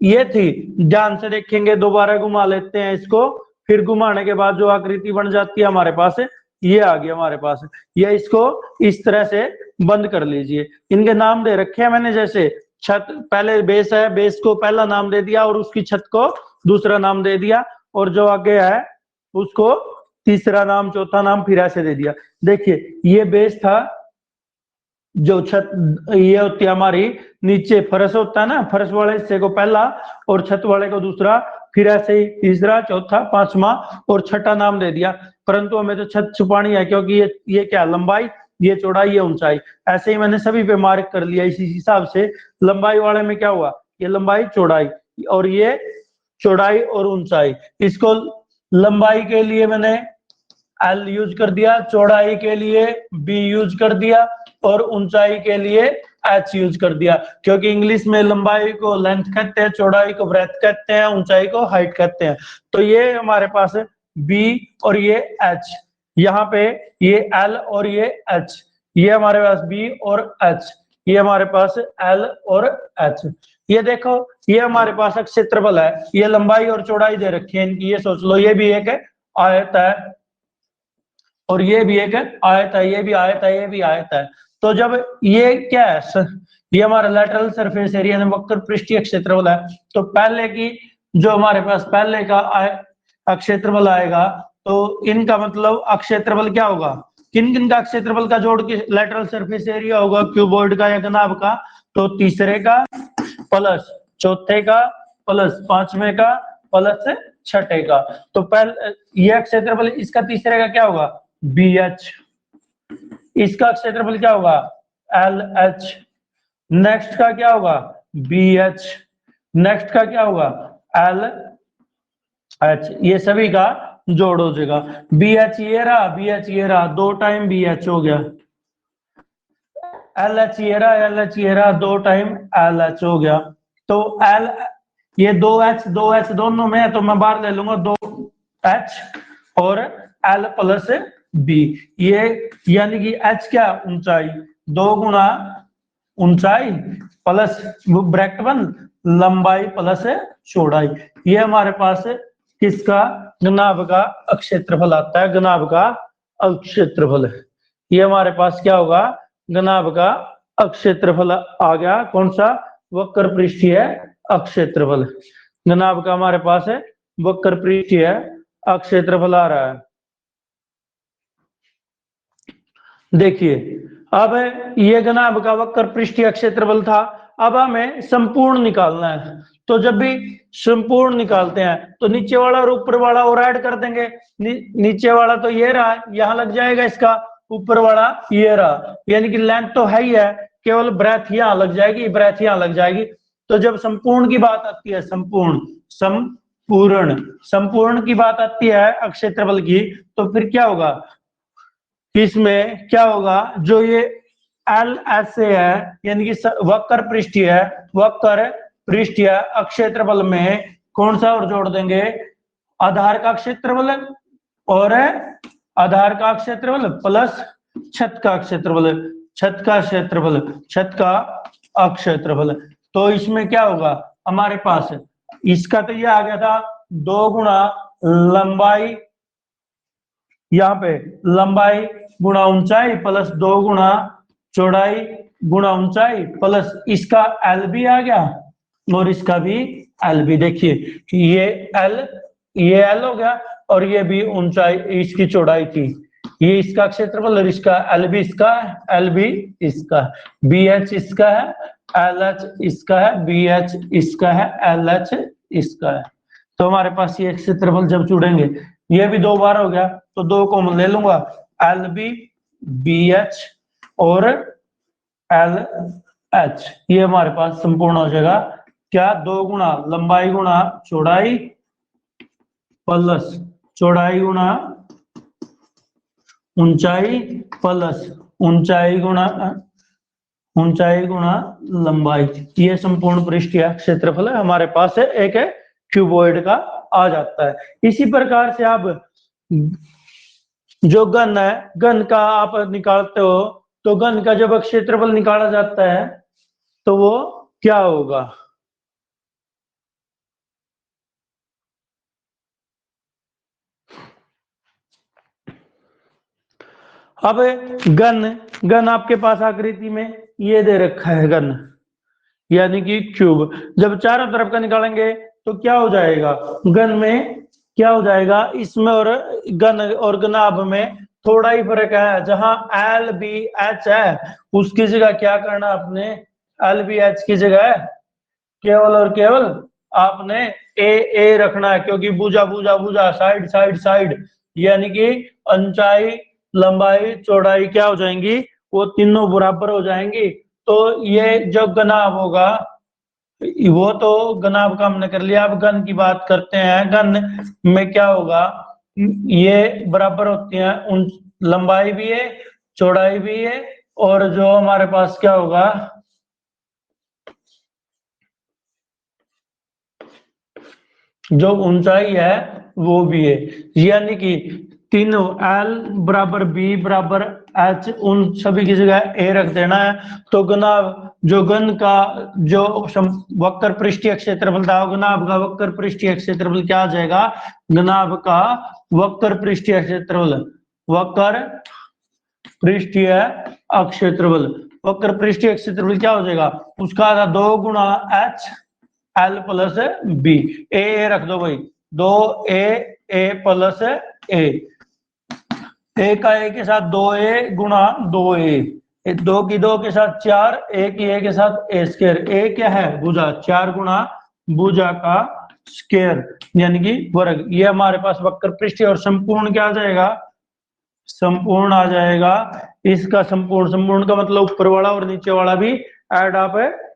ये थी, ध्यान से देखेंगे, दोबारा घुमा लेते हैं इसको, फिर घुमाने के बाद जो आकृति बन जाती है हमारे पास, ये आ गया हमारे पास। ये इसको इस तरह से बंद कर लीजिए। इनके नाम दे रखे हैं मैंने, जैसे छत पहले बेस है, बेस को पहला नाम दे दिया, और उसकी छत को दूसरा नाम दे दिया, और जो आगे है उसको तीसरा नाम, चौथा नाम, फिर ऐसे दे दिया। देखिए ये बेस था, जो छत ये होती है हमारी, नीचे फर्श होता है ना, फर्श वाले हिस्से को पहला और छत वाले को दूसरा, फिर ऐसे ही तीसरा, चौथा, पांचवा और छठा नाम दे दिया। परंतु हमें तो छत छुपानी है, क्योंकि ये क्या, लंबाई, ये चौड़ाई, ये ऊंचाई, ऐसे ही मैंने सभी पे मार्क कर लिया। इसी हिसाब से लंबाई वाले में क्या हुआ, ये लंबाई चौड़ाई, और ये चौड़ाई और ऊंचाई। इसको लंबाई के लिए मैंने एल यूज कर दिया, चौड़ाई के लिए बी यूज कर दिया, और ऊंचाई के लिए एच यूज कर दिया। क्योंकि इंग्लिश में लंबाई को लेंथ कहते हैं, चौड़ाई को ब्रेथ कहते हैं, ऊंचाई को हाइट कहते हैं। तो ये हमारे पास बी और ये एच, यहाँ पे ये एल और ये एच, ये हमारे पास बी और एच, ये हमारे पास एल और एच। ये देखो ये हमारे पास क्षेत्रफल है, ये लंबाई और चौड़ाई दे रखी है इनकी, ये सोच लो, ये भी एक आयत है, और ये भी एक आयत है, ये भी आयत है, ये भी आयत है। तो जब ये क्या है, ये हमारा लेटरल सरफेस एरिया वक्र पृष्ठीय क्षेत्रफल है। तो पहले की जो हमारे पास पहले का क्षेत्रफल आएगा, तो इनका मतलब क्षेत्रफल क्या होगा, किन किन का क्षेत्रफल का जोड़ के लेटरल सरफेस एरिया होगा क्यूबॉइड का या घनाभ का। तो तीसरे का प्लस चौथे का प्लस पांचवें का प्लस छठे का। तो पहले यह क्षेत्रफल, इसका तीसरे का क्या होगा, बी एच, इसका क्षेत्रफल क्या होगा, एल एच, नेक्स्ट का क्या होगा, बी एच, नेक्स्ट का क्या होगा, एल एच, ये सभी का जोड़ हो जाएगा। बी एच ये रहा, बी एच ये रहा, 2 टाइम बी एच हो गया, एल एच ये रहा, एल एच ये रहा, 2 टाइम एल एच हो गया। तो एल ये 2 एच दोनों में है, तो मैं बाहर ले लूंगा 2 एच और एल प्लस बी, ये यानी कि एच क्या, ऊंचाई, 2 गुना ऊंचाई प्लस ब्रैकेट बंद लंबाई प्लस चौड़ाई। ये हमारे पास किसका, घनाभ का क्षेत्रफल आता है, घनाभ का क्षेत्रफल। ये हमारे पास क्या होगा, घनाभ का क्षेत्रफल आ गया, कौन सा, वक्र पृष्ठीय क्षेत्रफल। घनाभ का हमारे पास है वक्र पृष्ठीय क्षेत्रफल आ रहा है। देखिए अब ये घनाभ का वक्र पृष्ठीय क्षेत्रफल था, अब हमें संपूर्ण निकालना है। तो जब भी संपूर्ण निकालते हैं तो नीचे वाला और ऊपर वाला और ऐड कर देंगे। नीचे वाला तो ये रहा, यहां लग जाएगा इसका, ऊपर वाला ये रहा, यानी कि लेंथ तो है ही है, केवल ब्रेथ यहां लग जाएगी, ब्रेथ यहां लग जाएगी। तो जब संपूर्ण की बात आती है, संपूर्ण की बात आती है क्षेत्रफल की, तो फिर क्या होगा, इसमें क्या होगा, जो ये एल एस ए है यानी कि वक्र पृष्ठीय है, वक्र पृष्ठीय क्षेत्रफल में कौन सा और जोड़ देंगे, आधार का क्षेत्रफल और आधार का क्षेत्रफल प्लस छत का क्षेत्रफल, छत का क्षेत्रफल, छत का क्षेत्रफल। तो इसमें क्या होगा हमारे पास, इसका तो ये आ गया था 2 गुना लंबाई, यहाँ पे लंबाई गुणा ऊंचाई प्लस 2 गुना चौड़ाई गुणा ऊंचाई प्लस इसका एल भी आ गया और इसका भी एल भी। देखिए ये एल हो गया और ये भी ऊंचाई, इसकी चौड़ाई थी, ये इसका क्षेत्रफल और इसका एल भी इसका है, एल भी इसका है, बी एच इसका है, एल एच इसका है, बी एच इसका है, एल एच इसका है। तो हमारे पास ये क्षेत्रफल जब जुड़ेंगे, ये भी 2 बार हो गया तो 2 कॉमन ले लूंगा, एल बी बी एच और एल एच, ये हमारे पास संपूर्ण हो जाएगा क्या, 2 गुना लंबाई गुणा चौड़ाई प्लस चौड़ाई गुणा ऊंचाई प्लस ऊंचाई गुणा लंबाई। ये संपूर्ण पृष्ठीय क्षेत्रफल है हमारे पास है, एक है क्यूबॉइड का आ जाता है। इसी प्रकार से आप जो घन है, घन का आप निकालते हो, तो घन का जब क्षेत्रफल निकाला जाता है तो वो क्या होगा, अब घन आपके पास आकृति में ये दे रखा है घन, यानी कि क्यूब। जब चारों तरफ का निकालेंगे तो क्या हो जाएगा, घन में क्या हो जाएगा, इसमें और घन और घनाभ में थोड़ा ही फर्क है। जहां एल बी एच है उसकी जगह क्या करना आपने, एल बी एच की जगह केवल और केवल आपने ए रखना है, क्योंकि भुजा साइड साइड साइड, यानी कि ऊंचाई लंबाई चौड़ाई क्या हो जाएंगी, वो तीनों बराबर हो जाएंगी। तो ये जो घनाभ होगा, वो तो घनाभ का हमने कर लिया, अब घन की बात करते हैं। घन में क्या होगा, ये बराबर होती है, उन लंबाई भी है चौड़ाई भी है, और जो हमारे पास क्या होगा, जो ऊंचाई है वो भी है, यानी कि तीनों एल बराबर बी बराबर एच, उन सभी की जगह ए रख देना है। तो घनाभ, जो घन का जो वक्र पृष्ठीय क्षेत्रफल था, घनाभ का वक्र पृष्ठीय क्षेत्रफल क्या आ जाएगा, घनाभ का वक्र पृष्ठीय क्षेत्रफल वक्र पृष्ठीय अक्षेत्र बल। वक्र पृष्ठीय अक्षेत्र बल क्या हो जाएगा, उसका आधा 2 गुणा एच एल प्लस बी। ए रख दो भाई, 2 ए प्लस ए का ए के साथ 2a गुणा 2a, 2 की 2 के साथ 4, ए की ए के साथ ए स्क्वायर। ए क्या है, भुजा, 4 गुणा भुजा का स्क्वायर यानी कि वर्ग। ये हमारे पास वक्र पृष्ठीय। और संपूर्ण क्या आ जाएगा, संपूर्ण आ जाएगा इसका संपूर्ण। संपूर्ण का मतलब ऊपर वाला और नीचे वाला भी ऐड आप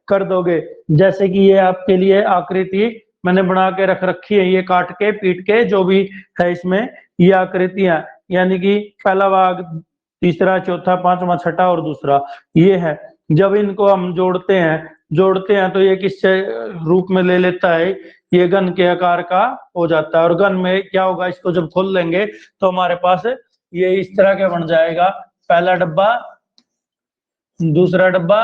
कर दोगे। जैसे कि ये आपके लिए आकृति मैंने बना के रख रखी है, ये काट के पीट के जो भी है इसमें ये आकृतियां, यानी कि पहला भाग, तीसरा, चौथा, पांचवा, छठा और दूसरा ये है। जब इनको हम जोड़ते हैं तो ये किस रूप में ले लेता है, ये घन के आकार का हो जाता है। और घन में क्या होगा, इसको जब खोल लेंगे तो हमारे पास ये इस तरह के बन जाएगा। पहला डब्बा, दूसरा डब्बा,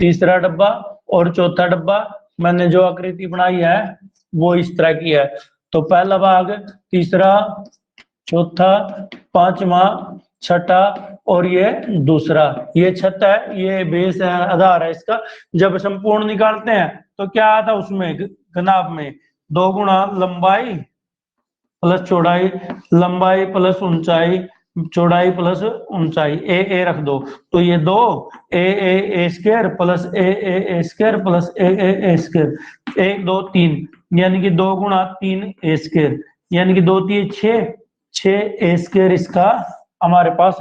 तीसरा डब्बा और चौथा डब्बा। मैंने जो आकृति बनाई है वो इस तरह की है। तो पहला भाग, तीसरा, चौथा, पांचवा, छठा और ये दूसरा, ये छत है, ये बेस है, आधार है इसका। जब संपूर्ण निकालते हैं तो क्या आता है उसमें, घनाभ में 2 गुणा लंबाई प्लस चौड़ाई, लंबाई प्लस ऊंचाई, चौड़ाई प्लस ऊंचाई। ए रख दो, तो ये 2 ए स्क्वायर प्लस ए स्क्वायर प्लस ए स्क्वायर, 1 2 3 यानी कि 2 गुणा 3 ए स्क्वायर, यानी कि 2 3 6 ए स्क्वायर इसका हमारे पास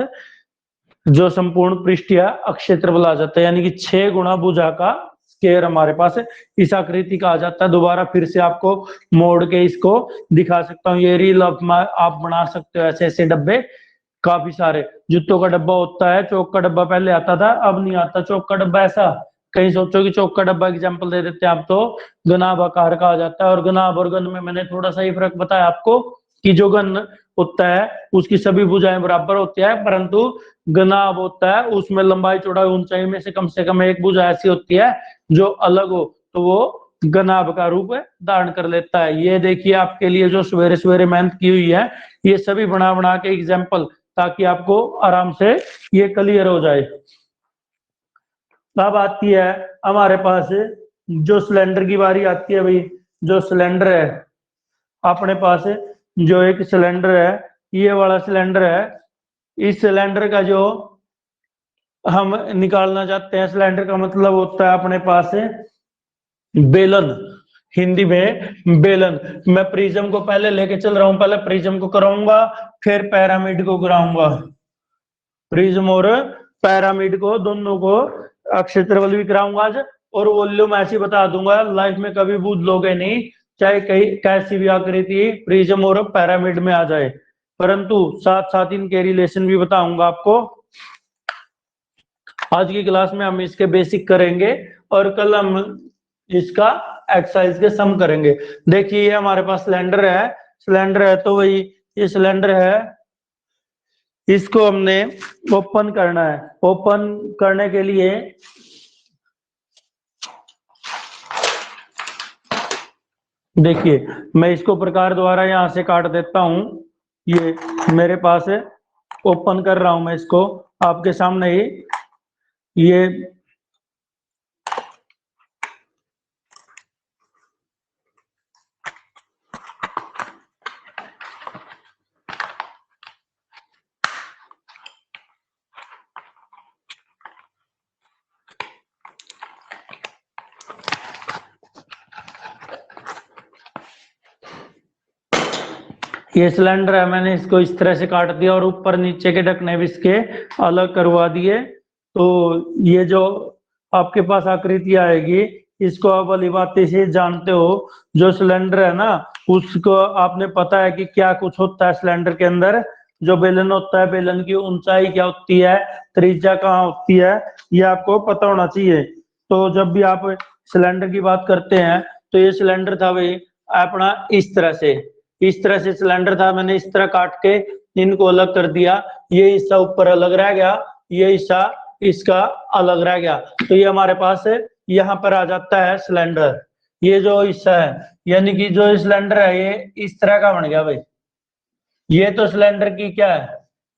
जो संपूर्ण पृष्ठीय अक्षेत्र बल आ जाता है। यानी कि 6 गुणा भुजा का स्क्वायर हमारे पास इस आकृति का आ जाता है। दोबारा फिर से आपको मोड़ के इसको दिखा सकता हूँ। ये रील आप बना सकते हो, ऐसे ऐसे डब्बे काफी सारे। जूतों का डब्बा होता है, चौक का डब्बा पहले आता था, अब नहीं आता चौक का डब्बा। ऐसा कहीं सोचो कि चौक का डब्बा एग्जाम्पल दे देते हैं आप, तो घनाभ आकार का आ जाता है। और घनाभ और घन में मैंने थोड़ा सा ही फर्क बताया आपको कि जो घन होता है उसकी सभी भुजाएं बराबर होती है, परंतु घनाभ होता है उसमें लंबाई चौड़ाई ऊंचाई में से कम एक भुजा ऐसी होती है जो अलग हो, तो वो घनाभ का रूप धारण कर लेता है। ये देखिए आपके लिए जो सवेरे सवेरे मेहनत की हुई है, ये सभी बना बना के एग्जाम्पल, ताकि आपको आराम से ये क्लियर हो जाए। अब आती है हमारे पास जो सिलेंडर की बारी आती है भाई। जो सिलेंडर है अपने पास, जो एक सिलेंडर है, ये वाला सिलेंडर है। इस सिलेंडर का जो हम निकालना चाहते हैं, सिलेंडर का मतलब होता है अपने पास बेलन, हिंदी में बेलन। मैं प्रिज्म को पहले लेके चल रहा हूं, पहले प्रिज्म को कराऊंगा, फिर पैरामिड को कराऊंगा। प्रिज्म और पैरामिड को दोनों को अक्षेत्र बल भी कराऊंगा आज, और वॉल्यूम ऐसी बता दूंगा, लाइफ में कभी भूल लोगे नहीं, चाहे कहीं कैसी भी आकृति प्रिज्म और पैरामिड में आ जाए। परंतु साथ साथ इनके रिलेशन भी बताऊंगा आपको। आज की क्लास में हम इसके बेसिक करेंगे और कल हम इसका एक्सरसाइज के सम करेंगे। देखिए ये हमारे पास सिलेंडर है तो वही ये सिलेंडर है, इसको हमने ओपन करना है। ओपन करने के लिए देखिए मैं इसको प्रकार द्वारा यहां से काट देता हूं। ये मेरे पास है, ओपन कर रहा हूं मैं इसको आपके सामने ही। ये ये सिलेंडर है, मैंने इसको इस तरह से काट दिया और ऊपर नीचे के ढकने भी इसके अलग करवा दिए। तो ये जो आपके पास आकृति आएगी, इसको आप भली बात से जानते हो। जो सिलेंडर है ना, उसको आपने पता है कि क्या कुछ होता है सिलेंडर के अंदर। जो बेलन होता है, बेलन की ऊंचाई क्या होती है, त्रिज्या कहाँ होती है, ये आपको पता होना चाहिए। तो जब भी आप सिलेंडर की बात करते हैं, तो ये सिलेंडर था भाई अपना इस तरह से सिलेंडर था। मैंने इस तरह काट के इनको अलग कर दिया, ये हिस्सा ऊपर अलग रह गया, ये हिस्सा इसका अलग रह गया। तो ये हमारे पास यहाँ पर आ जाता है सिलेंडर। ये जो हिस्सा है, यानी कि जो सिलेंडर है ये इस तरह का बन गया भाई। ये तो सिलेंडर की क्या है,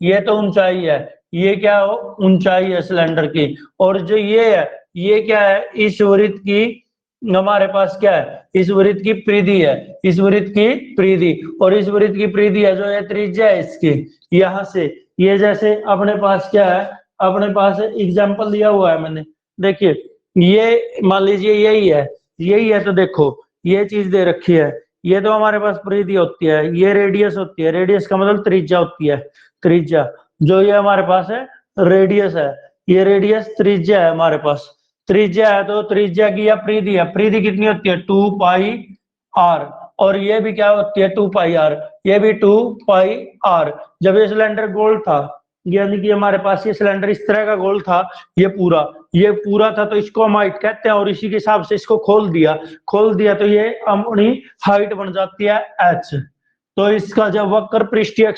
ये तो ऊंचाई है, ये क्या हो ऊंचाई है सिलेंडर की। और जो ये है ये क्या है, इस वृत्त की हमारे पास क्या है, इस वृत्त की परिधि है, इस वृत्त की परिधि। और इस वृत्त की परिधि है जो ये त्रिज्या है इसकी, यहां से ये जैसे अपने पास क्या है, अपने पास एग्जाम्पल दिया हुआ है मैंने, देखिए ये मान लीजिए यही है तो देखो ये चीज दे रखी है, ये तो हमारे पास परिधि होती है, ये रेडियस होती है, रेडियस का मतलब त्रिज्या होती है, त्रिज्या जो ये हमारे पास है रेडियस है, ये रेडियस त्रिज्या है हमारे पास, त्रिज्या है तो त्रिज्या की या परिधि है, परिधि कितनी होती है 2 पाई आर, और ये भी क्या होती है 2 पाई आर, ये भी 2 पाई आर। जब ये सिलेंडर गोल था, यानी कि हमारे पास ये सिलेंडर इस तरह का गोल था, ये पूरा था तो इसको हम हाइट कहते हैं, और इसी के हिसाब से इसको खोल दिया तो ये अपनी हाइट बन जाती है h। तो इसका जब वक्र पृष्ठीय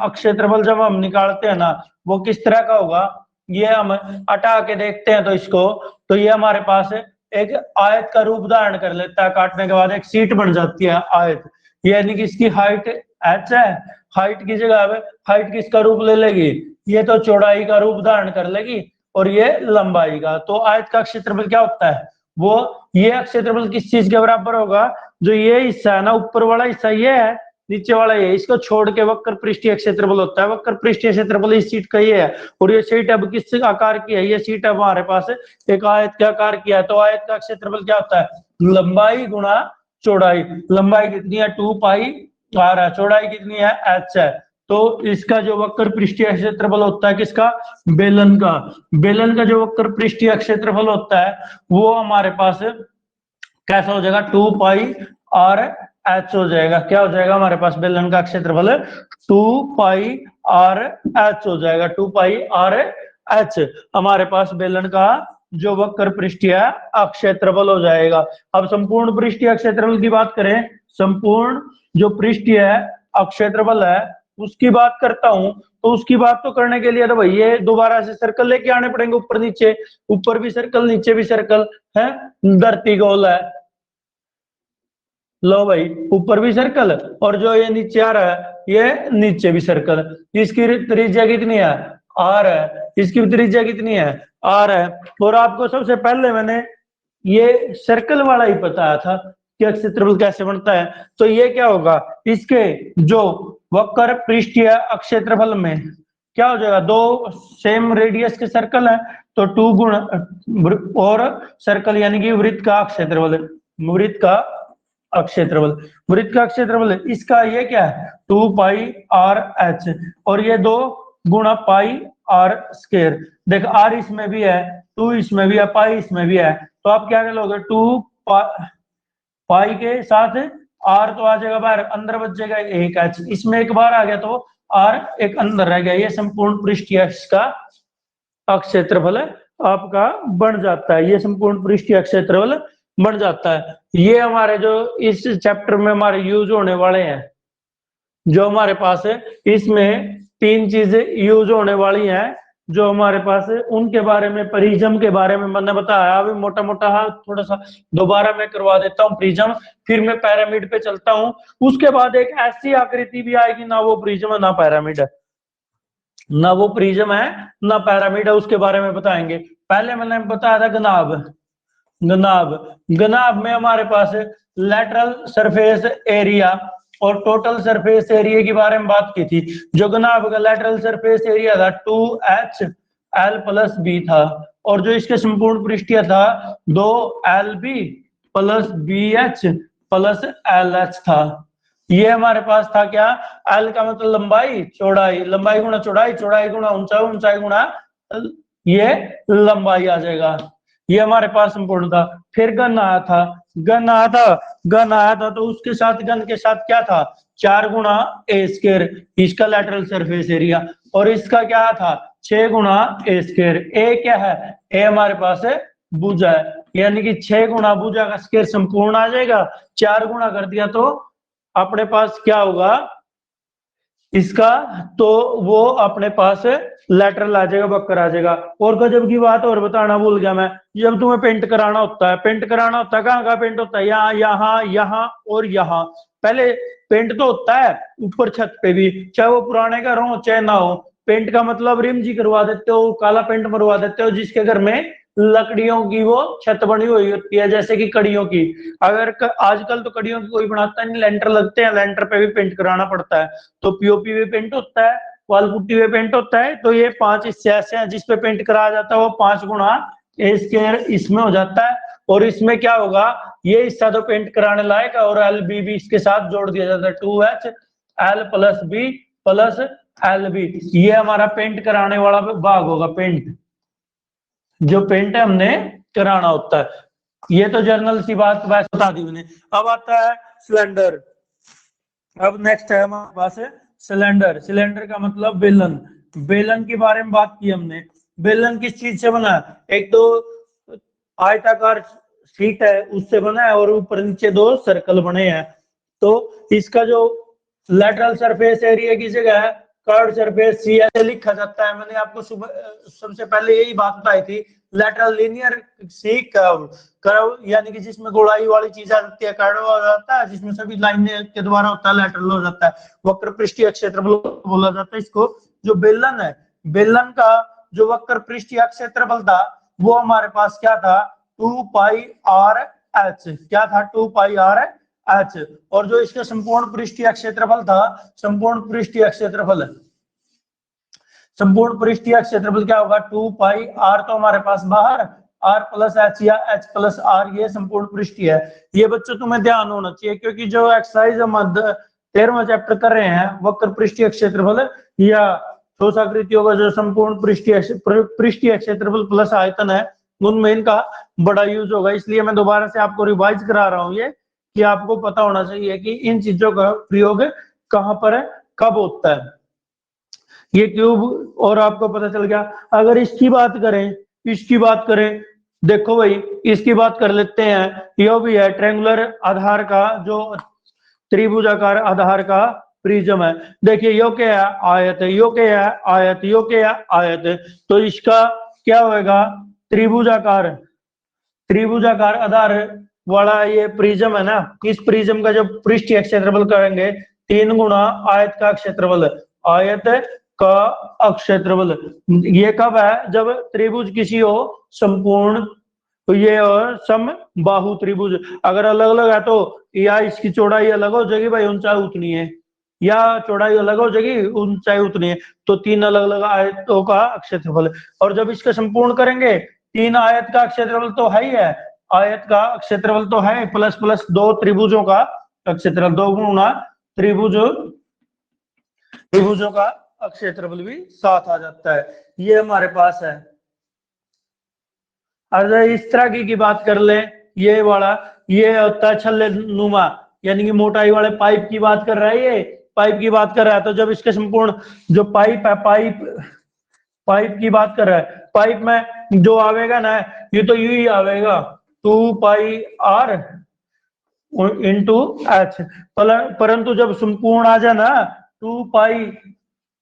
क्षेत्रफल जब हम निकालते हैं ना, वो किस तरह का होगा, ये हम हटा के देखते हैं तो इसको, तो ये हमारे पास एक आयत का रूप धारण कर लेता है, काटने के बाद एक सीट बन जाती है आयत, यानी कि इसकी हाइट h है, हाइट की जगह हाइट किसका रूप ले लेगी, ये तो चौड़ाई का रूप धारण कर लेगी, और ये लंबाई का। तो आयत का क्षेत्रफल क्या होता है, वो ये क्षेत्रफल किस चीज के बराबर होगा, जो ये हिस्सा है ना, ऊपर वाला हिस्सा ये है, नीचे वाला ये, इसको छोड़ के वक्र पृष्ठीय क्षेत्रफल होता है, वक्र पृष्ठीय क्षेत्रफल इस सीट का ये है। और ये सीट अब किस आकार की है, ये सीट अब हमारे पास एक आयत के आकार की है, तो आयत का क्षेत्रफल क्या होता है, लंबाई गुणा चौड़ाई, लंबाई कितनी है 2 पाई आर है, चौड़ाई कितनी है h है। तो इसका जो वक्र पृष्ठीय क्षेत्रफल होता है किसका, बेलन का जो वक्र पृष्ठीय क्षेत्रफल होता है वो हमारे पास कैसा हो जाएगा 2 पाई आर एच हो जाएगा, क्या हो जाएगा हमारे पास बेलन का क्षेत्रफल 2 पाई आर एच हो जाएगा, 2 पाई आर एच हमारे पास बेलन का जो वक्र पृष्ठीय क्षेत्रफल हो जाएगा। अब संपूर्ण पृष्ठीय क्षेत्रफल की बात करें, संपूर्ण जो पृष्ठीय क्षेत्रफल है उसकी बात करता हूं, तो उसकी बात तो करने के लिए तो भाई ये दोबारा से सर्कल लेके आने पड़ेंगे, ऊपर नीचे, ऊपर भी सर्कल नीचे भी सर्कल है, धरती गोल है, लो भाई ऊपर भी सर्कल, और जो ये नीचे आ रहा है ये नीचे भी सर्कल, इसकी त्रिज्या कितनी है आर है, इसकी त्रिज्या कितनी है आर है। और आपको सबसे पहले मैंने ये सर्कल वाला ही बताया था कि क्षेत्रफल कैसे बनता है, तो ये क्या होगा, इसके जो वक्र पृष्ठीय क्षेत्रफल में क्या हो जाएगा, दो सेम रेडियस के सर्कल है तो 2 गुण और सर्कल यानी कि वृत्त का क्षेत्रफल, वृत्त का क्षेत्रफल इसका ये क्या है 2 पाई आर एच, और ये 2 गुणा पाई आर स्क्वायर, देख आर इसमें भी है, 2 इसमें भी है, पाई इसमें भी है, तो आप क्या करोगे 2 पाई के साथ आर तो आ जाएगा बाहर, अंदर बच जाएगा एक एच, इसमें एक बार आ गया तो आर एक अंदर रह गया, ये संपूर्ण पृष्ठीय का क्षेत्रफल आपका बन जाता है, ये संपूर्ण पृष्ठीय क्षेत्रफल बन जाता है। ये हमारे जो इस चैप्टर में हमारे यूज होने वाले हैं, जो हमारे पास है इसमें 3 चीजें यूज होने वाली हैं जो हमारे पास है, उनके बारे में प्रिज्म के बारे में मैंने बताया, अभी मोटा मोटा थोड़ा सा दोबारा मैं करवा देता हूँ प्रिज्म, फिर मैं पिरामिड पे चलता हूँ, उसके बाद एक ऐसी आकृति भी आएगी ना वो प्रिज्म है ना पिरामिड है, ना वो प्रिज्म है ना पिरामिड है, उसके बारे में बताएंगे। पहले मैंने बताया था गनाब में हमारे पास लेटरल सरफेस एरिया और टोटल सरफेस एरिया के बारे में बात की थी। जो गनाब का लेटरल सरफेस एरिया था 2HL प्लस बी था, और जो इसके संपूर्ण पृष्ठीय था 2LB plus BH plus LH था। ये हमारे पास था क्या, L का मतलब लंबाई चौड़ाई, लंबाई गुणा चौड़ाई, चौड़ाई गुणा ऊंचाई, ऊंचाई गुणा ये लंबाई आ जाएगा, ये हमारे पास संपूर्ण था। फिर गन आया था तो उसके साथ गन के साथ क्या था 4 गुणा ए स्क्वायर, इसका लेटरल सरफेस एरिया, और इसका क्या था 6 गुणा ए स्क्वायर। ए क्या है, ए हमारे पास है भुजा है, यानी कि 6 गुणा भुजा का स्क्वायर संपूर्ण आ जाएगा, 4 गुणा कर दिया तो अपने पास क्या होगा इसका, तो वो अपने पास लेटरल आ जाएगा, वक्र आ जाएगा। और गजब की बात और बताना भूल गया मैं, जब तुम्हें पेंट कराना होता है, पेंट कराना होता है, कहाँ कहाँ पेंट होता है? यहाँ यहाँ यहाँ और यहाँ। पहले पेंट तो होता है ऊपर छत पे भी, चाहे वो पुराने घर हो चाहे ना हो। पेंट का मतलब रिम जी करवा देते हो, काला पेंट मरवा देते हो, जिसके घर में लकड़ियों की वो छत बनी हुई होती है, जैसे कि कड़ियों की। अगर आजकल तो कड़ियों की कोई बनाता नहीं, लेंटर लगते हैं, लेंटर पे भी पेंट कराना पड़ता है। तो पीओपी भी पेंट होता है, वॉल पुट्टी में पेंट होता है। तो ये 5 हिस्से ऐसे हैं जिसपे पेंट कराया जाता है, वो 5 गुना ए स्क्वायर इसमें हो जाता है। और इसमें क्या होगा, ये हिस्सा तो पेंट कराने लायक है, और एल बी भी इसके साथ जोड़ दिया जाता है, 2H L plus B plus L B. ये हमारा पेंट कराने वाला भाग होगा, पेंट जो पेंट है हमने कराना होता है। ये तो जर्नल सी बात वैसे बता दी मैंने। अब आता है सिलेंडर। अब नेक्स्ट है हमारे पास सिलेंडर। सिलेंडर का मतलब बेलन। बेलन के बारे में बात की हमने। बेलन किस चीज से बना है? एक तो आयताकार शीट है उससे बना है, और ऊपर नीचे 2 सर्कल बने हैं। तो इसका जो लेटरल सरफेस एरिया की जगह है कर्व सरफेस सी ऐसे लिखा जाता है। मैंने आपको सबसे पहले यही बात बताई थी, lateral linear C curve. Curve यानी कि जिसमें गोलाई वाली चीज आ जाती है, कर्व हो जाता है, जिसमें सभी लाइनें के द्वारा होता है, लेटरल हो जाता है। वक्र पृष्ठीय क्षेत्रफल बोला जाता है इसको। जो बेलन है, बेलन का जो वक्र पृष्ठीय क्षेत्रफल था वो हमारे पास क्या था? 2πr(h). क्या था? 2πr(h). और जो इसका संपूर्ण पृष्ठीय क्षेत्रफल था, संपूर्ण पृष्ठीय क्षेत्रफल, संपूर्ण पृष्ठीय क्षेत्रफल क्या होगा? 2πr तो हमारे पास बाहर, r प्लस एच या h प्लस r, ये संपूर्ण पृष्ठीय है। ये बच्चों तुम्हें ध्यान होना चाहिए, क्योंकि जो एक्सरसाइज हम 13वां चैप्टर कर रहे हैं, वक्र पृष्ठीय क्षेत्रफल या ठोसाकृतियों का जो संपूर्ण पृष्ठीय क्षेत्रफल प्लस आयतन है, उनमें इनका बड़ा यूज होगा। इसलिए मैं दोबारा से आपको रिवाइज करा रहा हूँ ये, कि आपको पता होना चाहिए कि इन चीजों का प्रयोग कहां पर है, कब होता है। ये क्यूब और आपको पता चल गया। अगर इसकी बात करें, इसकी बात करें, देखो भाई इसकी बात कर लेते हैं। यो भी है ट्रायंगुलर आधार का, जो त्रिभुजाकार आधार का प्रिज्म है। देखिए यो क्या है? आयत है। यो क्या है? आयत। यो क्या है? आयत। तो इसका क्या होगा? त्रिभुजाकार, त्रिभुजाकार आधार वाला ये प्रिज्म है ना, इस प्रिज्म का जब पृष्ठीय क्षेत्रफल करेंगे 3 गुना आयत का क्षेत्रफल, आयत का क्षेत्रफल। ये कब है? जब त्रिभुज किसी हो संपूर्ण, तो ये और सम बाहु त्रिभुज अगर अलग अलग है, तो या इसकी चौड़ाई अलग हो जाएगी भाई, ऊंचाई उतनी है, या चौड़ाई अलग हो जाएगी, ऊंचाई उतनी है। तो 3 अलग अलग आयतों का क्षेत्रफल। और जब इसका संपूर्ण करेंगे, 3 आयत का क्षेत्रफल तो है ही है, आयत का क्षेत्रफल तो है, प्लस प्लस 2 त्रिभुजों का क्षेत्रफल, 2 गुना त्रिभुजों का क्षेत्रफल भी साथ आ जाता है। ये हमारे पास है। अगर इस तरह की बात कर ले, ये वाला, ये होता है छल्ले नुमा, यानी कि मोटाई वाले पाइप की बात कर रहा है, ये पाइप की बात कर रहा है। तो जब इसके संपूर्ण जो पाइप है, पाइप की बात कर रहा है, पाइप में जो आवेगा ना, ये तो यू ही आवेगा, 2πr इंटू एच। परंतु जब संपूर्ण आ जाए ना, 2πr,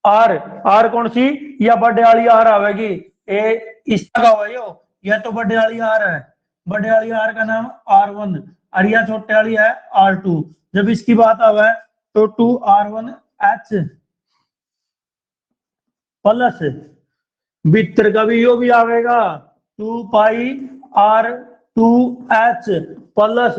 आर कौन सी? या बड़े वाली आर आवेगी, ए इसका का हुआ यो, यह तो बड़े वाली आर है, बड़े वाली आर का नाम R1, और यह छोटे वाली है R2। जब इसकी बात आवे तो 2r1h प्लस भीतर का भी यो भी आवेगा, 2πr2h प्लस,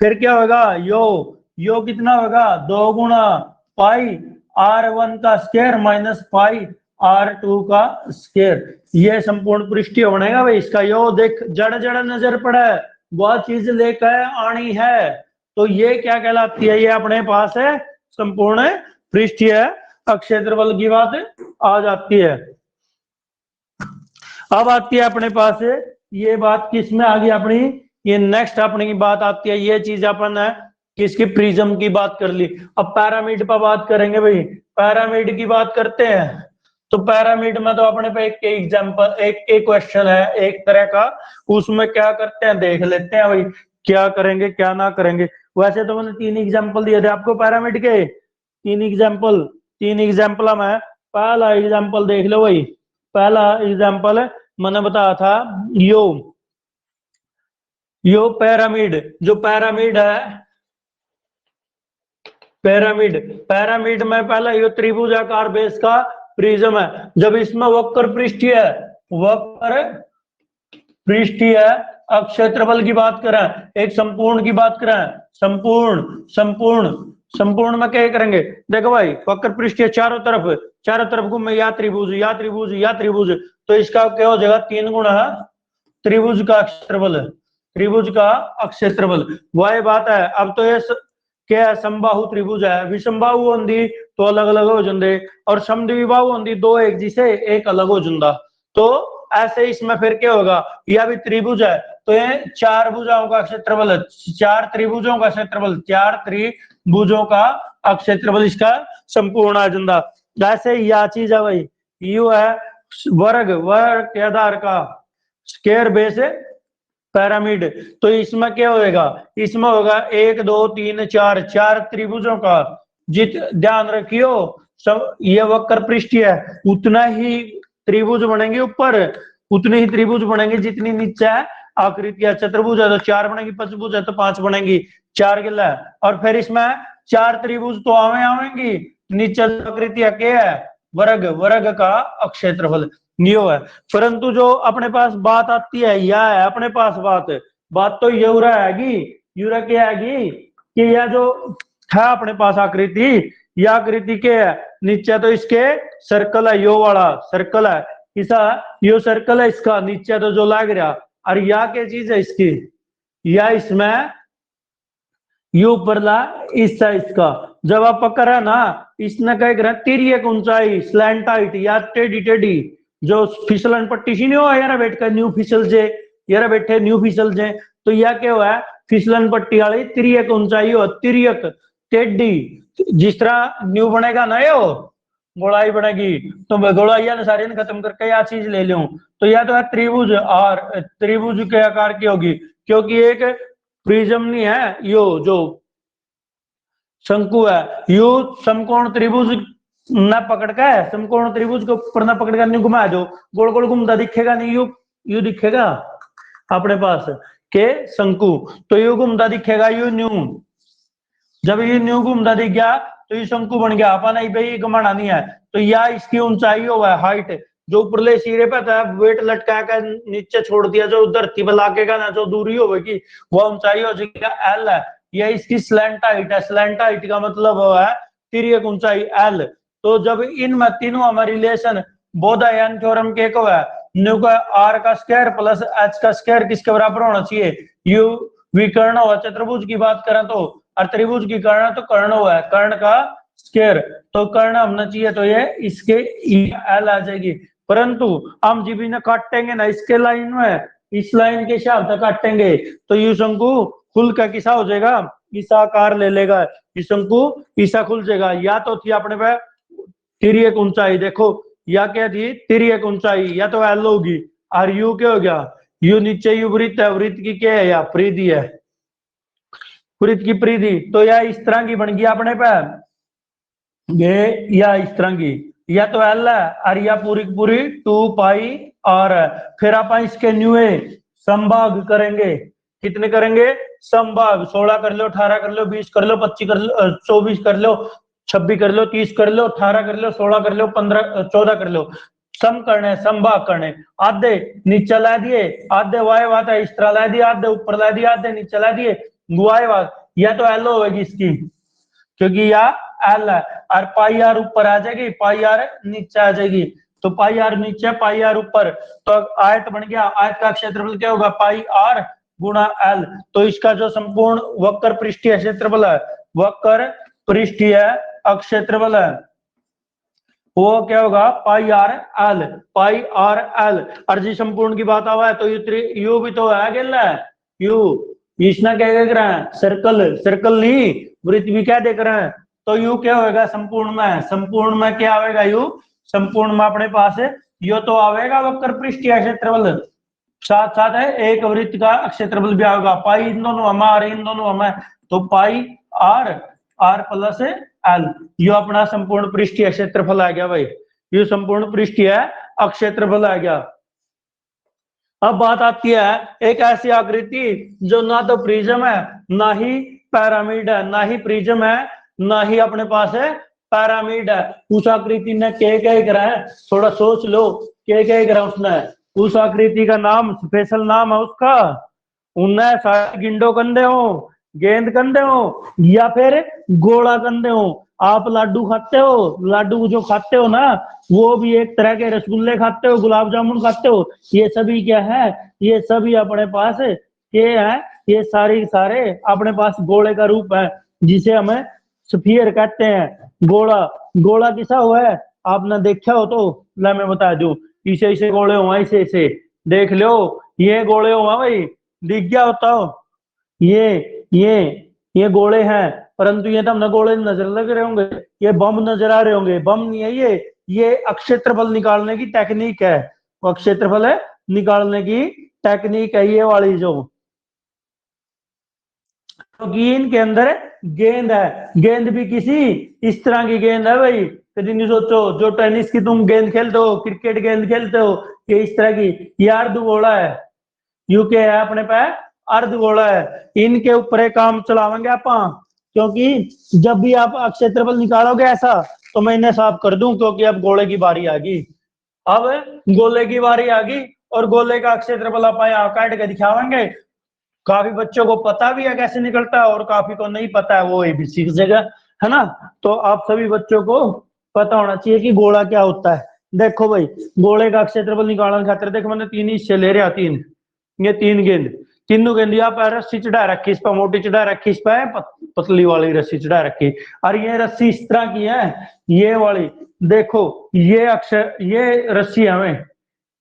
फिर क्या होगा? यो कितना होगा? 2 गुना पाई r1 का स्क्वायर माइनस पाई r2 का स्क्वायर। ये संपूर्ण पृष्ठीय बनेगा भाई इसका। यो देख, जड़ जड़ नजर पड़े वह चीज लेकर आनी है। तो ये क्या कहलाती है? ये अपने पास है संपूर्ण पृष्ठीय क्षेत्रफल की बात आ जाती है। अब आती है अपने पास ये बात किस में आ गई अपनी? ये नेक्स्ट अपनी की बात आती है, ये चीज अपन है किसकी? प्रिज्म की बात कर ली। अब पैरामिड पर बात करेंगे भाई। पैरामिड की बात करते हैं तो पैरामिड में तो अपने पे एक एग्जांपल, एक क्वेश्चन है एक तरह का, उसमें क्या करते हैं देख लेते हैं भाई, क्या करेंगे क्या ना करेंगे। वैसे तो मैंने 3 एग्जाम्पल दिए थे आपको पैरामिड के, 3 एग्जाम्पल हम है पहला एग्जाम्पल देख लो भाई, पहला एग्जाम्पल मैंने बताया था यो पिरामिड, जो पिरामिड है, पिरामिड, पिरामिड में पहला यो त्रिभुजाकार बेस का प्रिज्म है। जब इसमें वक्र पृष्ठीय है, वक्र पृष्ठीय अक्षेत्रफल की बात करें, एक संपूर्ण की बात करें, संपूर्ण में क्या करेंगे, देखो भाई वक्र पृष्ठीय चारों तरफ घूमे, या त्रिभुज या त्रिभुज या त्रिभुज, तो इसका क्या हो जाएगा, 3 गुना त्रिभुज का क्षेत्रफल, त्रिभुज का अक्षेत्रफल, वही बात है। अब तो ये क्या है, समबाहु त्रिभुज है, विषमबाहु होंगी तो अलग अलग हो जाते, और समद्विबाहु होंगी दो एक जिसे एक अलग हो जाता। तो ऐसे इसमें फिर क्या होगा, यह भी त्रिभुज है तो ये 4 भुजाओं का क्षेत्रफल है, 4 त्रिभुजों का क्षेत्रफल, 4 त्रिभुजों का अक्षेत्रफल इसका संपूर्ण आ जाता। जैसे यह चीज है भाई, यू है वर्ग के आधार का स्क्वायर बेस पिरामिड, तो इसमें क्या होएगा, इसमें होगा 1 2 3 4 4 त्रिभुजों का, ध्यान रखियो सब ये वक्र पृष्ठीय है, उतना ही त्रिभुज बनेंगे ऊपर, उतने ही त्रिभुज बनेंगे जितनी नीचे है आकृतियां, चतुर्भुज है तो 4 बनेगी, पंचभुज है तो 5 बनेगी, 4 गिला है, और फिर इसमें 4 त्रिभुज तो आवेंगी, नीचे आकृतियां क्या है, वर्ग का अक्षेत्रफल नियो है। परंतु जो अपने पास बात आती है, यह है अपने पास बात तो यूरा आएगी, यूरा क्या आएगी कि यह जो है अपने पास आकृति, यह आकृति क्या है, नीचे तो इसके सर्कल है, यो वाला सर्कल है, इसा यो सर्कल है इसका, नीचे तो जो लग रहा, और यह क्या चीज है इसकी, या इसमें यू परला हिस्सा इसका, जब आप पकड़ है ना, इसने क्या करें, तिर्यक ऊंचाई स्लैंट हाइट या टेढ़ी टेढ़ी जो फिसलन पट्टी सी नहीं हो यार बैठ कर न्यू फिसल जे, यार बैठे न्यू फिसल जे, तो यह क्या हुआ है, फिसलन पट्टी वाली तिर्यक ऊंचाई हो, तिर्यक टेढ़ी, जिस तरह न्यू बनेगा ना यो गोलाई बनेगी, तो गोलाई ने सारे खत्म करके यह चीज ले लूं, तो यह तो है त्रिभुज, और त्रिभुज के आकार की होगी, क्योंकि एक प्रिज्म नहीं है, यो जो शंकु है, यू समकोण त्रिभुज न पकड़ के, समकोण त्रिभुज को ऊपर न पकड़ कर नहीं घुमा दो, गोल गोल घूमता दिखेगा नहीं, यू दिखेगा अपने पास के शंकु, तो यू घूमता दिखेगा, यू न्यू, जब ये न्यू घूमता दिख गया तो ये शंकु बन गया, अपना नहीं भाई घुमाना नहीं है, तो यह इसकी ऊंचाई हुआ है, हाइट, जो ऊपरले सिरे पे था वेट लटका कर नीचे छोड़ दिया, जो धरती पर लागेगा ना, जो दूरी होगी वह ऊंचाई हो जाएगी एल है, यह इसकी स्लैंट हाइट है, स्लैंट हाइट का मतलब है तिर्यक ऊंचाई एल। तो जब इन तीनों हमारे रिलेशन बोधायन थ्योरम के को है, न्यू का आर का स्क्वायर प्लस एच का स्क्वायर किसके बराबर होना चाहिए, यू विकर्ण हुआ, चतुर्भुज की बात करें तो, और त्रिभुज की कर्ण तो कर्ण हुआ है, कर्ण का स्क्वायर, तो कर्ण होना चाहिए, तो ये इसके एल आ जाएगी, परंतु हम जीबी ने काटेंगे ना इसके लाइन में, इस लाइन के हिसाब से काटेंगे, तो यू शंकु खुल का किसा हो जाएगा, ईसा आकार ले लेगा, ये शंकु ईसा खुल जाएगा। या तो थी अपने पे तिर्यक ऊंचाई, देखो या क्या थी तिर्यक ऊंचाई, या तो एल होगी, और यू क्या हो गया, यू नीचे यू वृत्त है, वृत्त की क्या है, या परिधि है, वृत्त की परिधि, तो यह इस तरह की बन गई अपने पे, ये या इस तरह की, या तो एल है, और या पूरी पूरी 2 पाई आर है, फिर आप इसके न्यूए संभाग करेंगे, कितने करेंगे संभाग, 16 कर लो, 18 कर लो, 20 कर लो, 25 कर लो, 24 कर लो, 26 कर लो, 30 कर लो, 18 कर लो, 16 कर लो, 15 14 कर लो, सम करने संभाग करने, आधे नीचे ला दिए, आधे वाय बात है इस तरह ला दिए, आधे ऊपर ला दिए, आधे नीचे ला दिए, गुआए बात, या तो एल होगी इसकी, क्योंकि यह एल है, और पाई आर ऊपर आ जाएगी, पाई आर नीचे आ जाएगी, तो पाई आर नीचे पाई आर ऊपर, तो आयत बन गया, आयत का क्षेत्रफल क्या होगा, पाई आर गुणा एल, तो इसका जो संपूर्ण वक्र पृष्ठीय क्षेत्रफल है, वक्र पृष्ठीय अक्षेत्रफल है, वो क्या होगा पाई आर एल, पाई आर एल, और जी संपूर्ण की बात आवा है तो यू भी तो है गेल है, यू इसने क्या देख रहे हैं, सर्कल, सर्कल नहीं वृत्त भी क्या देख रहे हैं, तो यू क्या होगा संपूर्ण में क्या आएगा, यू संपूर्ण में अपने पास यो तो आएगा वक्र पृष्ठीय क्षेत्रफल, साथ साथ है एक वृत्त का क्षेत्रफल भी आएगा, पाई इन दोनों हमारे, इन दोनों हमें, तो पाई आर आर प्लस एल, यो अपना संपूर्ण पृष्ठीय क्षेत्रफल आ गया भाई, ये संपूर्ण पृष्ठ है, अक्षेत्रफल आ गया। अब बात आती है एक ऐसी आकृति जो ना तो प्रिज्म है ना ही पैरामिड है, ना ही प्रिज्म है ना ही अपने पास है पैरामिड है। उस आकृति ने क्या करा है, थोड़ा सोच लो, क्या करा उसने। उस आकृति का नाम, स्पेशल नाम है उसका, उन्हें सारे गिंडो कंधे हो, गेंद कंधे हो या फिर गोला कंधे हो। आप लाडू खाते हो, लाडू जो खाते हो ना, वो भी एक तरह के रसगुल्ले खाते हो, गुलाब जामुन खाते हो, ये सभी क्या है, ये सभी अपने पास ये है, ये सारे अपने पास गोले का रूप है, जिसे हमें स्फीयर कहते हैं। गोला, गोला किसा हुआ है आपने देखा हो तो ला मैं बता दूं, इसे इसे गोले हुआ, इसे इसे देख लो, ये गोले हुआ भाई, दिख गया होता हो, ये गोले हैं, परंतु ये तो हमने गोले नजर लग रहे होंगे, ये बम नजर आ रहे होंगे, बम नहीं है ये अक्षेत्रफल निकालने की टेक्निक है, वो अक्षेत्रफल है निकालने की टेक्निक है ये वाली जो। तो गेंद के अंदर गेंद है, गेंद भी किसी इस तरह की गेंद है भाई, कभी नहीं सोचो जो टेनिस की तुम गेंद खेलते हो, क्रिकेट गेंद खेलते हो, ये इस तरह की, ये अर्धगोला है, यूके है अपने पे अर्धगोला है। इनके ऊपर एक काम चलावेंगे आप, क्योंकि जब भी आप क्षेत्रफल निकालोगे ऐसा तो मैं इन्हें साफ कर दूं, क्योंकि अब गोले की बारी आ गई, अब गोले की बारी आ गई और गोले का क्षेत्रफल आप यहाँ काट के दिखावेंगे। काफी बच्चों को पता भी है कैसे निकलता है और काफी को नहीं पता है, वो भी सीख जगह है ना। तो आप सभी बच्चों को पता होना चाहिए कि गोला क्या होता है। देखो भाई, गोले का क्षेत्रफल निकालने खातिर देखो मैंने तीन हिस्से ले रहा, तीन, ये तीन गेंद, तीनों गेंद यहाँ पर रस्सी चढ़ा रखी, इस पर मोटी चढ़ा रखी, इस पर पतली वाली रस्सी चढ़ा रखी, और ये रस्सी इस तरह की है, ये वाली देखो, ये अक्षर, ये रस्सी हमें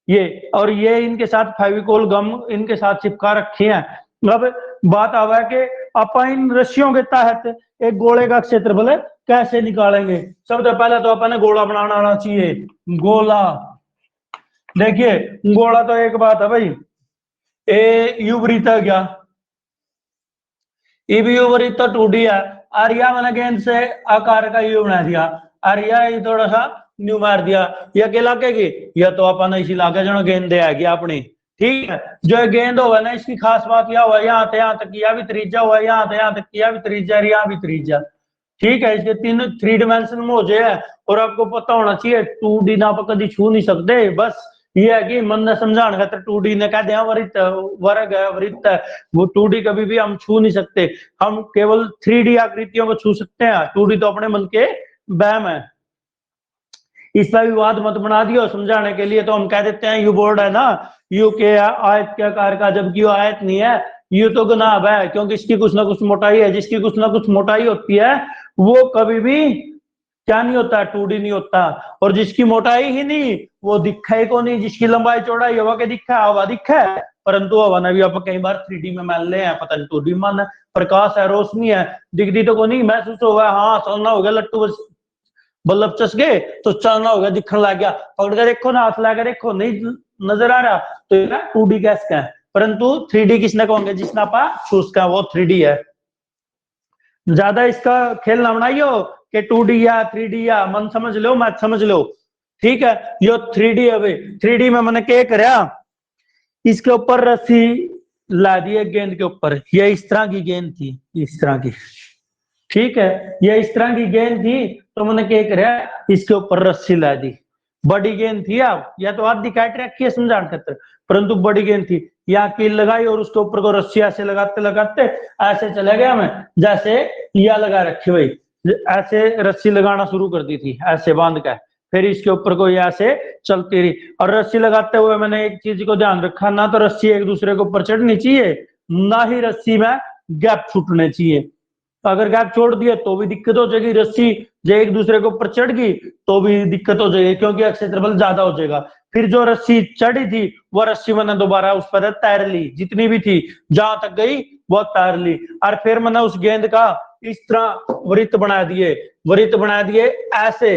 ये, और ये इनके साथ फेविकोल गम इनके साथ चिपका रखी है। अब बात आवा है कि आप इन रस्सियों के तहत एक गोले का क्षेत्रफल कैसे निकालेंगे। सबसे पहले तो अपने गोला बनाना आना चाहिए। गोला, देखिए गोला तो एक बात है भाई, ए युवृत्त आ गया, ये भी युवृत्त तो 2D है, आर्या मैंने गेंद से आकार का यू बना दिया, आर्या ये थोड़ा सा न्यू मार दिया, या के लागेगी, या तो अपन इसी लागे जो गेंद आएगी अपनी, ठीक है। जो गेंद होगा ना, इसकी खास बात यह हुआ, यहाँ से यहाँ तक किया भी त्रिज्या हुआ, यहाँ से यहाँ तक किया भी त्रिज्या, यहाँ भी त्रिज्या, ठीक है। इसके तीन 3 डायमेंशन में हो जाए, और आपको पता होना चाहिए 2D ना आप कभी छू नहीं सकते, बस ये है कि मन ने समझाने खातर 2D ने कह दिया वृत्त, वर्ग है, वृत्त है, वो 2D कभी भी हम छू नहीं सकते, हम केवल 3D आकृतियों को छू सकते हैं, 2D तो अपने मन के वहम है। इस पर विवाद मत बना दियो, समझाने के लिए तो हम कह देते हैं यू बोर्ड है ना, यू के आयत के आकार का, जबकि वो आयत नहीं है, यू तो गुनाब है, क्योंकि इसकी कुछ ना कुछ मोटाई है, जिसकी कुछ ना कुछ मोटाई होती है वो कभी भी क्या नहीं होता, 2D नहीं होता, और जिसकी मोटाई ही नहीं वो दिखा ही को नहीं, जिसकी लंबाई चौड़ाई हवा के दिखा है, हवा दिखा है, परंतु हवा ने भी आप कई बार 3D में मान ले हैं, पता नहीं 2D मान है, प्रकाश है, रोशनी है, दिखती तो को नहीं, महसूस होगा, हाँ सोना हो गया, लट्टू बल्लभ चस गए तो चलना हो गया, दिखने लग गया, पकड़ के देखो ना, हाथ लगा देखो नहीं नजर आ रहा, तो ये 2D गैस का है, परंतु 3D किसने कहोगे, जिसने आपा चूज का वो 3D है। ज्यादा इसका खेल ना बनाइयो कि 2D या 3D या मन समझ लो, मत समझ लो, ठीक है। यो 3D है भाई, 3D में मैंने क्या कराया, इसके ऊपर रस्सी ला दी गेंद के ऊपर, ये इस तरह की गेंद थी, इस तरह की, ठीक है, ये इस तरह की गेंद थी, तो मैंने क्या कराया, इसके ऊपर रस्सी ला दी, बड़ी गेंद थी, आप या तो आधी काट रखी है समझाने खातिर, परंतु बड़ी गेंद थी, यहाँ कील लगाई और उसके ऊपर को रस्सी ऐसे लगाते लगाते ऐसे चले गया मैं, जैसे यह लगा रखी भाई, ऐसे रस्सी लगाना शुरू कर दी थी ऐसे बांध कर, फिर इसके ऊपर को ऐसे चलती रही, और रस्सी लगाते हुए मैंने एक चीज को ध्यान रखा, ना तो रस्सी एक दूसरे के ऊपर चढ़नी चाहिए, ना ही रस्सी में गैप छूटने चाहिए, अगर गैप छोड़ दिए तो भी दिक्कत हो जाएगी, रस्सी जो एक दूसरे के ऊपर चढ़ गई तो भी दिक्कत हो जाएगी, क्योंकि क्षेत्रफल ज्यादा हो जाएगा। फिर जो रस्सी चढ़ी थी वो रस्सी मैंने दोबारा उस पर तैर ली, जितनी भी थी जहां तक गई वो तैर ली, और फिर मैंने उस गेंद का इस तरह वृत्त बना दिए, वृत्त बना दिए ऐसे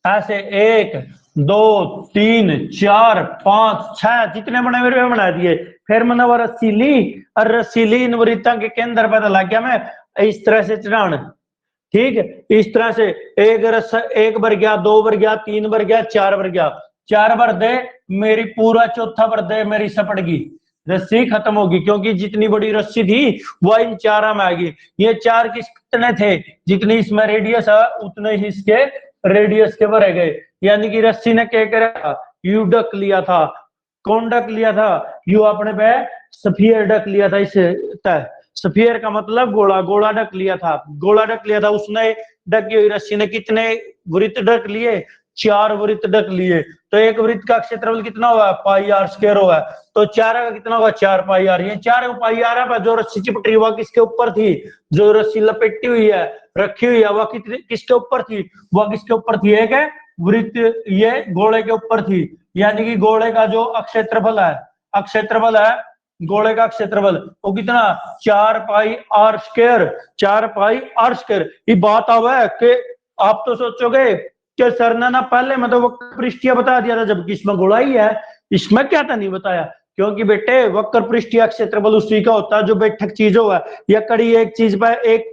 ऐसे, 1 2 3 4 5 6 जितने बने मेरे बना दिए, फिर मैंने वो रस्सी ली, और रस्सी ली इन वृत्तों के केंद्र पर लग गया मैं इस तरह से चढ़ाने, ठीक है, इस तरह से एक भर गया, 2 भर गया, 3 भर गया, 4 भर गया, 4 भर दे, मेरी पूरा चौथा भर दे, मेरी सपट गई, रस्सी खत्म होगी, क्योंकि जितनी बड़ी रस्सी थी वो इन 4 में आएगी। ये 4 कितने थे, जितनी इसमें रेडियस है उतने ही इसके रेडियस के भरे गए। यानी कि रस्सी ने क्या करा, यू डक लिया था। कौन डक लिया था, यू अपने पे स्फीयर डक लिया था। इस स्फीयर का मतलब गोला, गोला डक लिया था, गोला डक लिया था उसने। डकी हुई रस्सी ने कितने वृत्त डक लिए, 4 वृत्त डक लिए। तो एक वृत्त का क्षेत्रफल कितना हुआ, पाई आर स्क्वायर हुआ। तो 4 का कितना होगा, 4 पाई आर। ये 4 पाई आर है, जो रस्सी चिपटी हुआ किसके ऊपर थी, जो रस्सी लपेटी हुई है, रखी हुई है, वह किसके ऊपर थी, वह किसके ऊपर थी, एक है वृत्त, ये गोले के ऊपर थी। यानी कि गोले का जो अक्षेत्रफल है, अक्षेत्रफल है गोले का क्षेत्रफल, वो कितना, 4 pi r square, 4 pi r square. ये बात आवा है कि आप तो सोचोगे कि सर ने ना पहले मतलब वक्र पृष्ठीय बता दिया था, जबकि इसमें गोला ही है, इसमें क्या था नहीं बताया। क्योंकि बेटे वक्र पृष्ठीय क्षेत्रफल उसी का होता है जो बैठक चीज हो है, या कड़ी एक चीज पर एक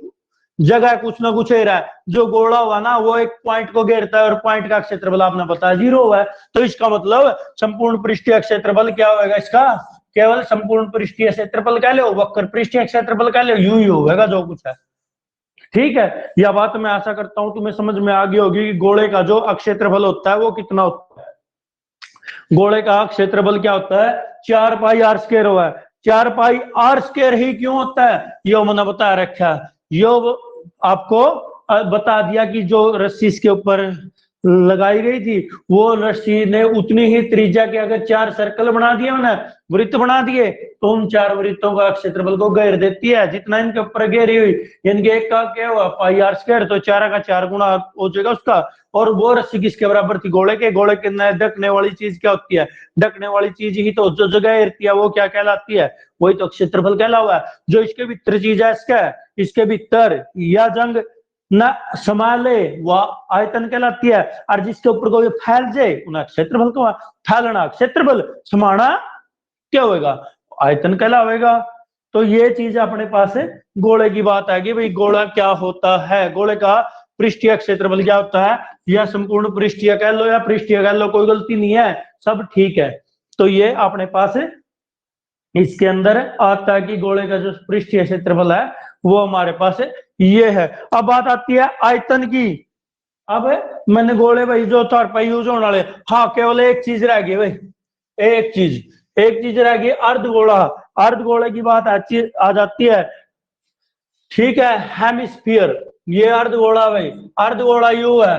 जगह कुछ ना कुछ रहा है। जो गोला हुआ ना वो एक पॉइंट को घेरता है, और पॉइंट का क्षेत्रफल आपने बताया 0 है। तो इसका मतलब संपूर्ण पृष्ठीय क्षेत्रफल क्या होगा इसका, केवल संपूर्ण पृष्ठीय क्षेत्रफल कह लो, वक्र पृष्ठीय क्षेत्रफल कह लो, यू ही होगा जो कुछ है। ठीक है, यह बात मैं आशा करता हूं तुम्हें समझ में आ गई होगी कि गोले का जो अक्षेत्रफल होता है वो कितना होता है। गोले का क्षेत्रफल क्या होता है, 4 पाई आर स्क्वायर हुआ है। 4 पाई आर स्क्वायर ही क्यों होता है, यो मैंने बता रखा है। यो आपको बता दिया कि जो रस्सी इसके ऊपर लगाई गई थी, वो रस्सी ने उतनी ही त्रिज्या के अगर 4 सर्कल बना दिए, मैंने वृत्त बना दिए, तो उन 4 वृत्तों का क्षेत्रफल को घेर देती है, जितना इनके ऊपर घेरी हुई। यानी कि एक का क्या हुआ, पाई आर स्क्वायर, तो 4 का 4 गुना हो जाएगा उसका। और वो रस्सी किसके बराबर थी, गोले के। गोले के ढकने वाली चीज क्या होती है, ढकने वाली चीज ही तो जो जगह घेरती है वो क्या कहलाती है, वही तो क्षेत्रफल कहला हुआ है। जो इसके भीतर चीज है, इसके भीतर या जंग न संभाले वह आयतन कहलाती है, और जिसके ऊपर कोई फैल जाए उन्हें क्षेत्रफल को, फैलना क्षेत्रफल, समाना क्या होगा, आयतन कहलावेगा। तो ये चीज अपने पास है, गोले की बात है कि भाई गोला क्या होता है, गोले का पृष्ठीय क्षेत्रफल क्या होता है, या संपूर्ण पृष्ठीय कह लो या पृष्ठीय कह लो, कोई गलती नहीं है, सब ठीक है। तो ये अपने पास है, इसके अंदर आता है कि गोले का जो पृष्ठीय क्षेत्रफल है वो हमारे पास है, ये है। अब बात आती है आयतन की। अब मैंने गोले भाई जो चार पाई यूज होने वाले, हाँ केवल एक चीज रह गई भाई, एक चीज रह गई, अर्धगोला। अर्धगोले की बात आ जाती है, ठीक है, हेमिस्फीयर, ये अर्धगोला भाई, अर्धगोला यू है,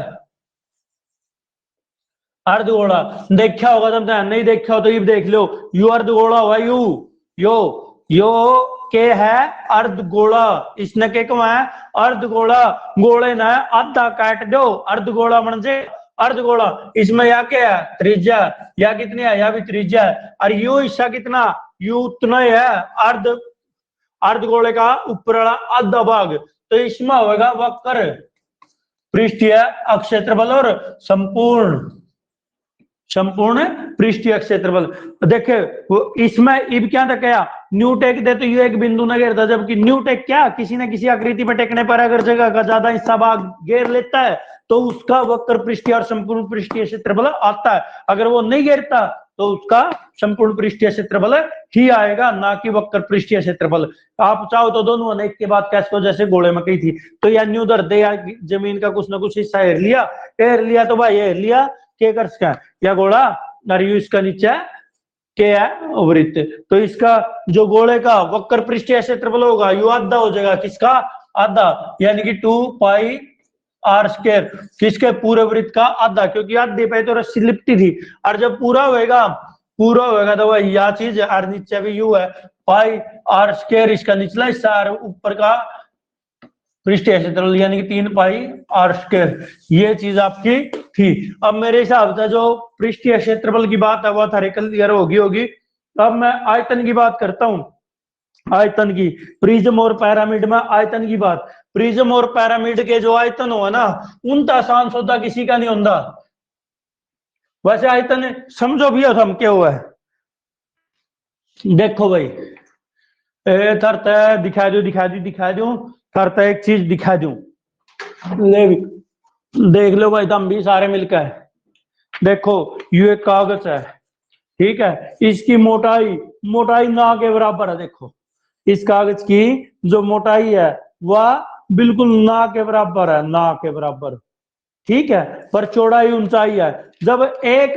अर्धगोला देखा होगा तुम, नहीं देखा हो तो ये देख लो, यू अर्धगोला हुआ, यू यो के है अर्धगोला, इसने के कमा है अर्धगोला, गोले ना आधा काट दो, अर्धगोला म्हणजे अर्धगोला। इसमें या क्या है, त्रिज्या, या कितनी है, या भी त्रिज्या है, और यू हिस्सा कितना, यू उतना ही है, अर्ध अर्धगोले का ऊपर वाला आधा भाग। तो इसमें होगा वक्र पृष्ठीय अक्षेत्रफल और संपूर्ण पृष्ठीय क्षेत्रफल। देखे इसमें इब क्या था, क्या न्यू टेक दे तो ये एक बिंदु न घेरता, जबकि न्यू टेक क्या, किसी न किसी आकृति पर टेकने पर अगर जगह का ज्यादा हिस्सा भाग घेर लेता है तो उसका वक्र पृष्ठीय और संपूर्ण पृष्ठीय क्षेत्रफल आता है। अगर वो नहीं घेरता तो उसका संपूर्ण पृष्ठीय क्षेत्रफल ही आएगा, ना कि वक्र पृष्ठीय क्षेत्रफल। आप चाहो तो दोनों एक के बाद कैसे, जैसे गोले में कही थी, तो या न्यू दर दे, या जमीन का कुछ ना कुछ हिस्सा हेर लिया तो भाई हेर लिया के कर सका, या गोला और यू इसका नीचे क्या है वृत्त। तो इसका जो गोले का वक्र पृष्ठीय क्षेत्रफल होगा यू आधा हो जाएगा, किसका आधा, यानी कि 2 पाई आर स्क्वायर, किसके पूरे वृत्त का आधा, क्योंकि आधे पे तो रस्सी लिपटी थी, और जब पूरा होएगा तो वह यह चीज, और नीचे भी यू है पाई आर स्क्वायर, इसका निचला हिस्सा और ऊपर का पृष्ठीय क्षेत्रफल यानी कि 3 पाई आर स्क्वायर, ये चीज आपकी थी। अब मेरे हिसाब से जो पृष्ठीय क्षेत्रफल की बात है वह थारे क्लियर होगी। अब मैं आयतन की बात करता हूं, आयतन की, प्रिज्म और पिरामिड में आयतन की बात। प्रिज्म और पिरामिड के जो आयतन हो ना, उनका आसान सौदा किसी का नहीं होता। वैसे आयतन समझो भी हम क्या हुआ है, देखो भाई थरता दिखा दू थरता एक चीज दिखा दूं, ले देख लो भाई, दम भी सारे मिलकर देखो, ये एक कागज है, ठीक है, इसकी मोटाई मोटाई ना के बराबर है। देखो इस कागज की जो मोटाई है वह बिल्कुल ना के बराबर है, ना के बराबर, ठीक है, पर चौड़ाई ऊंचाई है। जब एक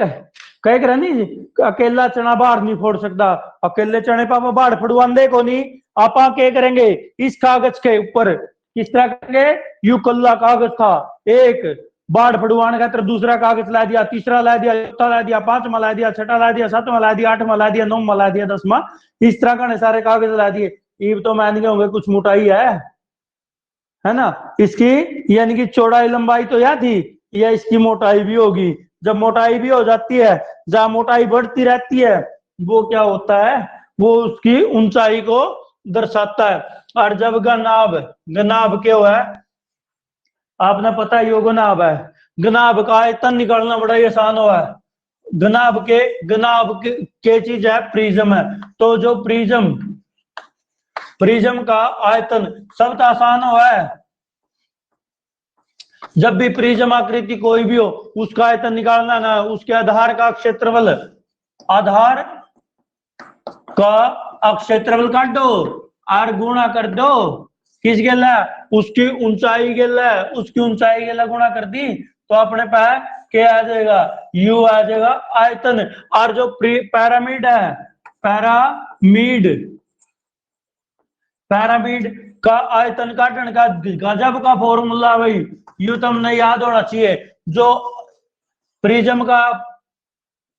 कह कर नहीं, अकेला चना बाहर नहीं फोड़ सकता, अकेले चने पर बाढ़ फड़वांदे को नहीं, आप क्या करेंगे, इस कागज के ऊपर किस तरह करेंगे, यू कल्ला कागज था, एक बाढ़ फड़वाने का तरफ दूसरा कागज ला दिया, तीसरा ला दिया, चौथा ला दिया, पांचवा ला दिया, छठा ला दिया, सातवां ला दिया, आठवां ला दिया, नौवां ला दिया, 10वां, इस तरह का सारे कागज ला दिए। ये तो मान गए होंगे कुछ मोटाई है ना इसकी, यानी कि चौड़ाई लंबाई तो यह थी, या इसकी मोटाई भी होगी। जब मोटाई भी हो जाती है, जहां मोटाई बढ़ती रहती है वो क्या होता है, वो उसकी ऊंचाई को दर्शाता है। और जब गनाब, गनाब क्या हुआ है, आपने पता ही हो, गनाब है, गनाब का आयतन निकालना बड़ा ही आसान हुआ है। गनाब के चीज है प्रिज्म है, तो जो प्रिज्म का आयतन सबसे आसान हुआ है। जब भी प्रिज्म आकृति कोई भी हो उसका आयतन निकालना ना, उसके आधार का क्षेत्रफल, आधार का क्षेत्रफल काट दो और गुणा कर दो, किस गेला, उसकी ऊंचाई गेला, उसकी ऊंचाई गेला गुणा कर दी तो अपने पास क्या आ जाएगा, यू आ जाएगा आयतन। और जो पैरामिड है, पैरामिड का आयतन काटने का गजब का फॉर्मूला भाई, यू तुमने याद होना चाहिए। जो प्रिज्म का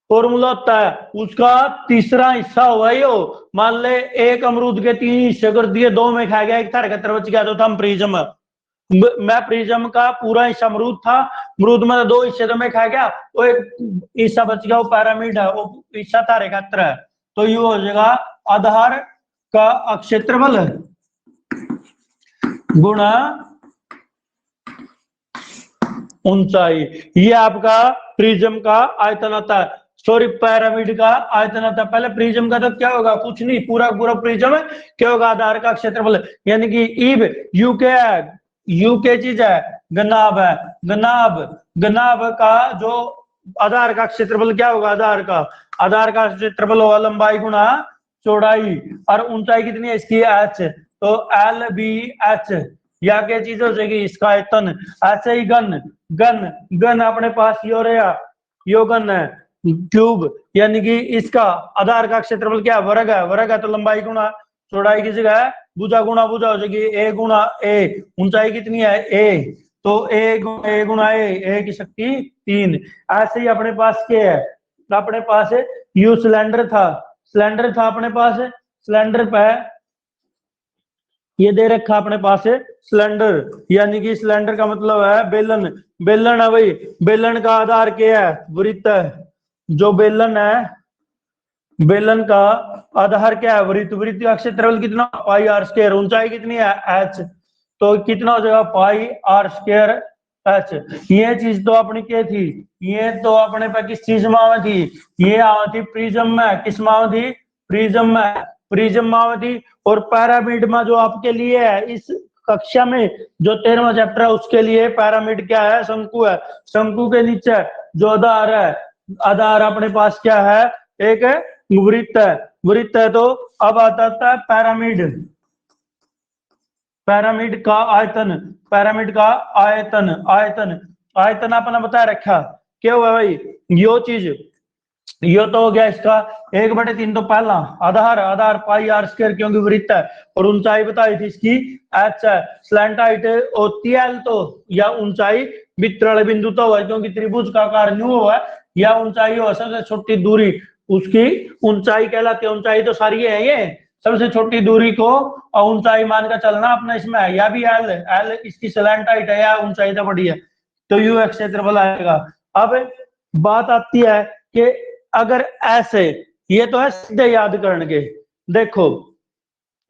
फॉर्मूला होता है उसका तीसरा हिस्सा हुआ ही हो, मान ले एक अमरूद के 3 हिस्से कर दिए, 2 में खा गया, एक थारे बच गया, तो था प्रिज्म। मैं प्रिज्म का पूरा हिस्सा अमरूद था, अमरूद में 2 हिस्से तो मैं खा गया, वो एक हिस्सा बच गया, वो पैरामिड है, वो हिस्सा थारे खातर है। तो ये हो जाएगा आधार का क्षेत्रफल गुणा ऊंचाई, ये आपका प्रिज्म का आयतन आता है, सॉरी पैरामिड का आयतन आता है। पहले प्रिज्म का तो क्या होगा, कुछ नहीं, पूरा पूरा प्रिज्म क्या होगा, आधार का क्षेत्रफल, यानी कि ईब यू के है, यू के चीज है, गनाब है, गनाब का जो आधार का क्षेत्रफल क्या होगा, आधार का क्षेत्रफल होगा लंबाई गुणा चौड़ाई, और ऊंचाई कितनी है इसकी, एच, तो एल बी एच, या क्या चीज हो जाएगी, इसका आयतन। ऐसे ही गन अपने पास यो गन है क्यूब, यानी कि इसका आधार का क्षेत्रफल क्या है, वर्ग है, तो लंबाई गुणा चौड़ाई की जगह है भुजा गुणा भुजा हो जाएगी, ए गुणा ए, ऊंचाई कितनी है ए, तो ए गुणा ए की शक्ति 3। ऐसे ही अपने पास क्या है, अपने पास यू सिलेंडर था अपने पास, सिलेंडर पे ये दे रखा अपने पास है सिलेंडर, यानी कि सिलेंडर का मतलब है बेलन है भाई, बेलन का आधार क्या है, वृत्त है, जो बेलन है, बेलन का आधार क्या है, वृत्त का क्षेत्रफल कितना, पाई आर स्क्वायर, ऊंचाई कितनी है एच, तो कितना हो जाएगा पाई आर स्क्वायर एच। ये चीज तो अपनी क्या थी, ये तो अपने पे किस चीज में थी, ये थी प्रिज्म में, किस में थी, प्रिज्म में थी। और पैरामिड में जो आपके लिए है इस कक्षा में जो 13वां चैप्टर है उसके लिए पैरामिड क्या है, शंकु है, शंकु के नीचे जो आधार है, आधार अपने पास क्या है, एक वृत्त है। तो अब आता है पैरामिड का आयतन अपना बता रखा, क्या हुआ भाई, यो चीज, यो तो हो गया इसका 1/3, तो पहला आधार पाई आर स्क्वायर, क्योंकि वृत्त है, और ऊंचाई बताई थी इसकी एच है, स्लैंट हाइट होती है एल, तो या ऊंचाई वितरण बिंदु तो हुआ, क्योंकि त्रिभुज का आकार न्यू हुआ, या ऊंचाई हो सबसे छोटी दूरी उसकी ऊंचाई कहलाती है, ऊंचाई तो सारी है, ये सबसे छोटी दूरी को ऊंचाई मानकर चलना अपना, इसमें है या भी एल इसकी स्लैंट हाइट है या ऊंचाई तो बड़ी है, तो यू एक्स क्षेत्रफल आएगा। अब बात आती है कि अगर ऐसे, ये तो है सीधे याद करने के, देखो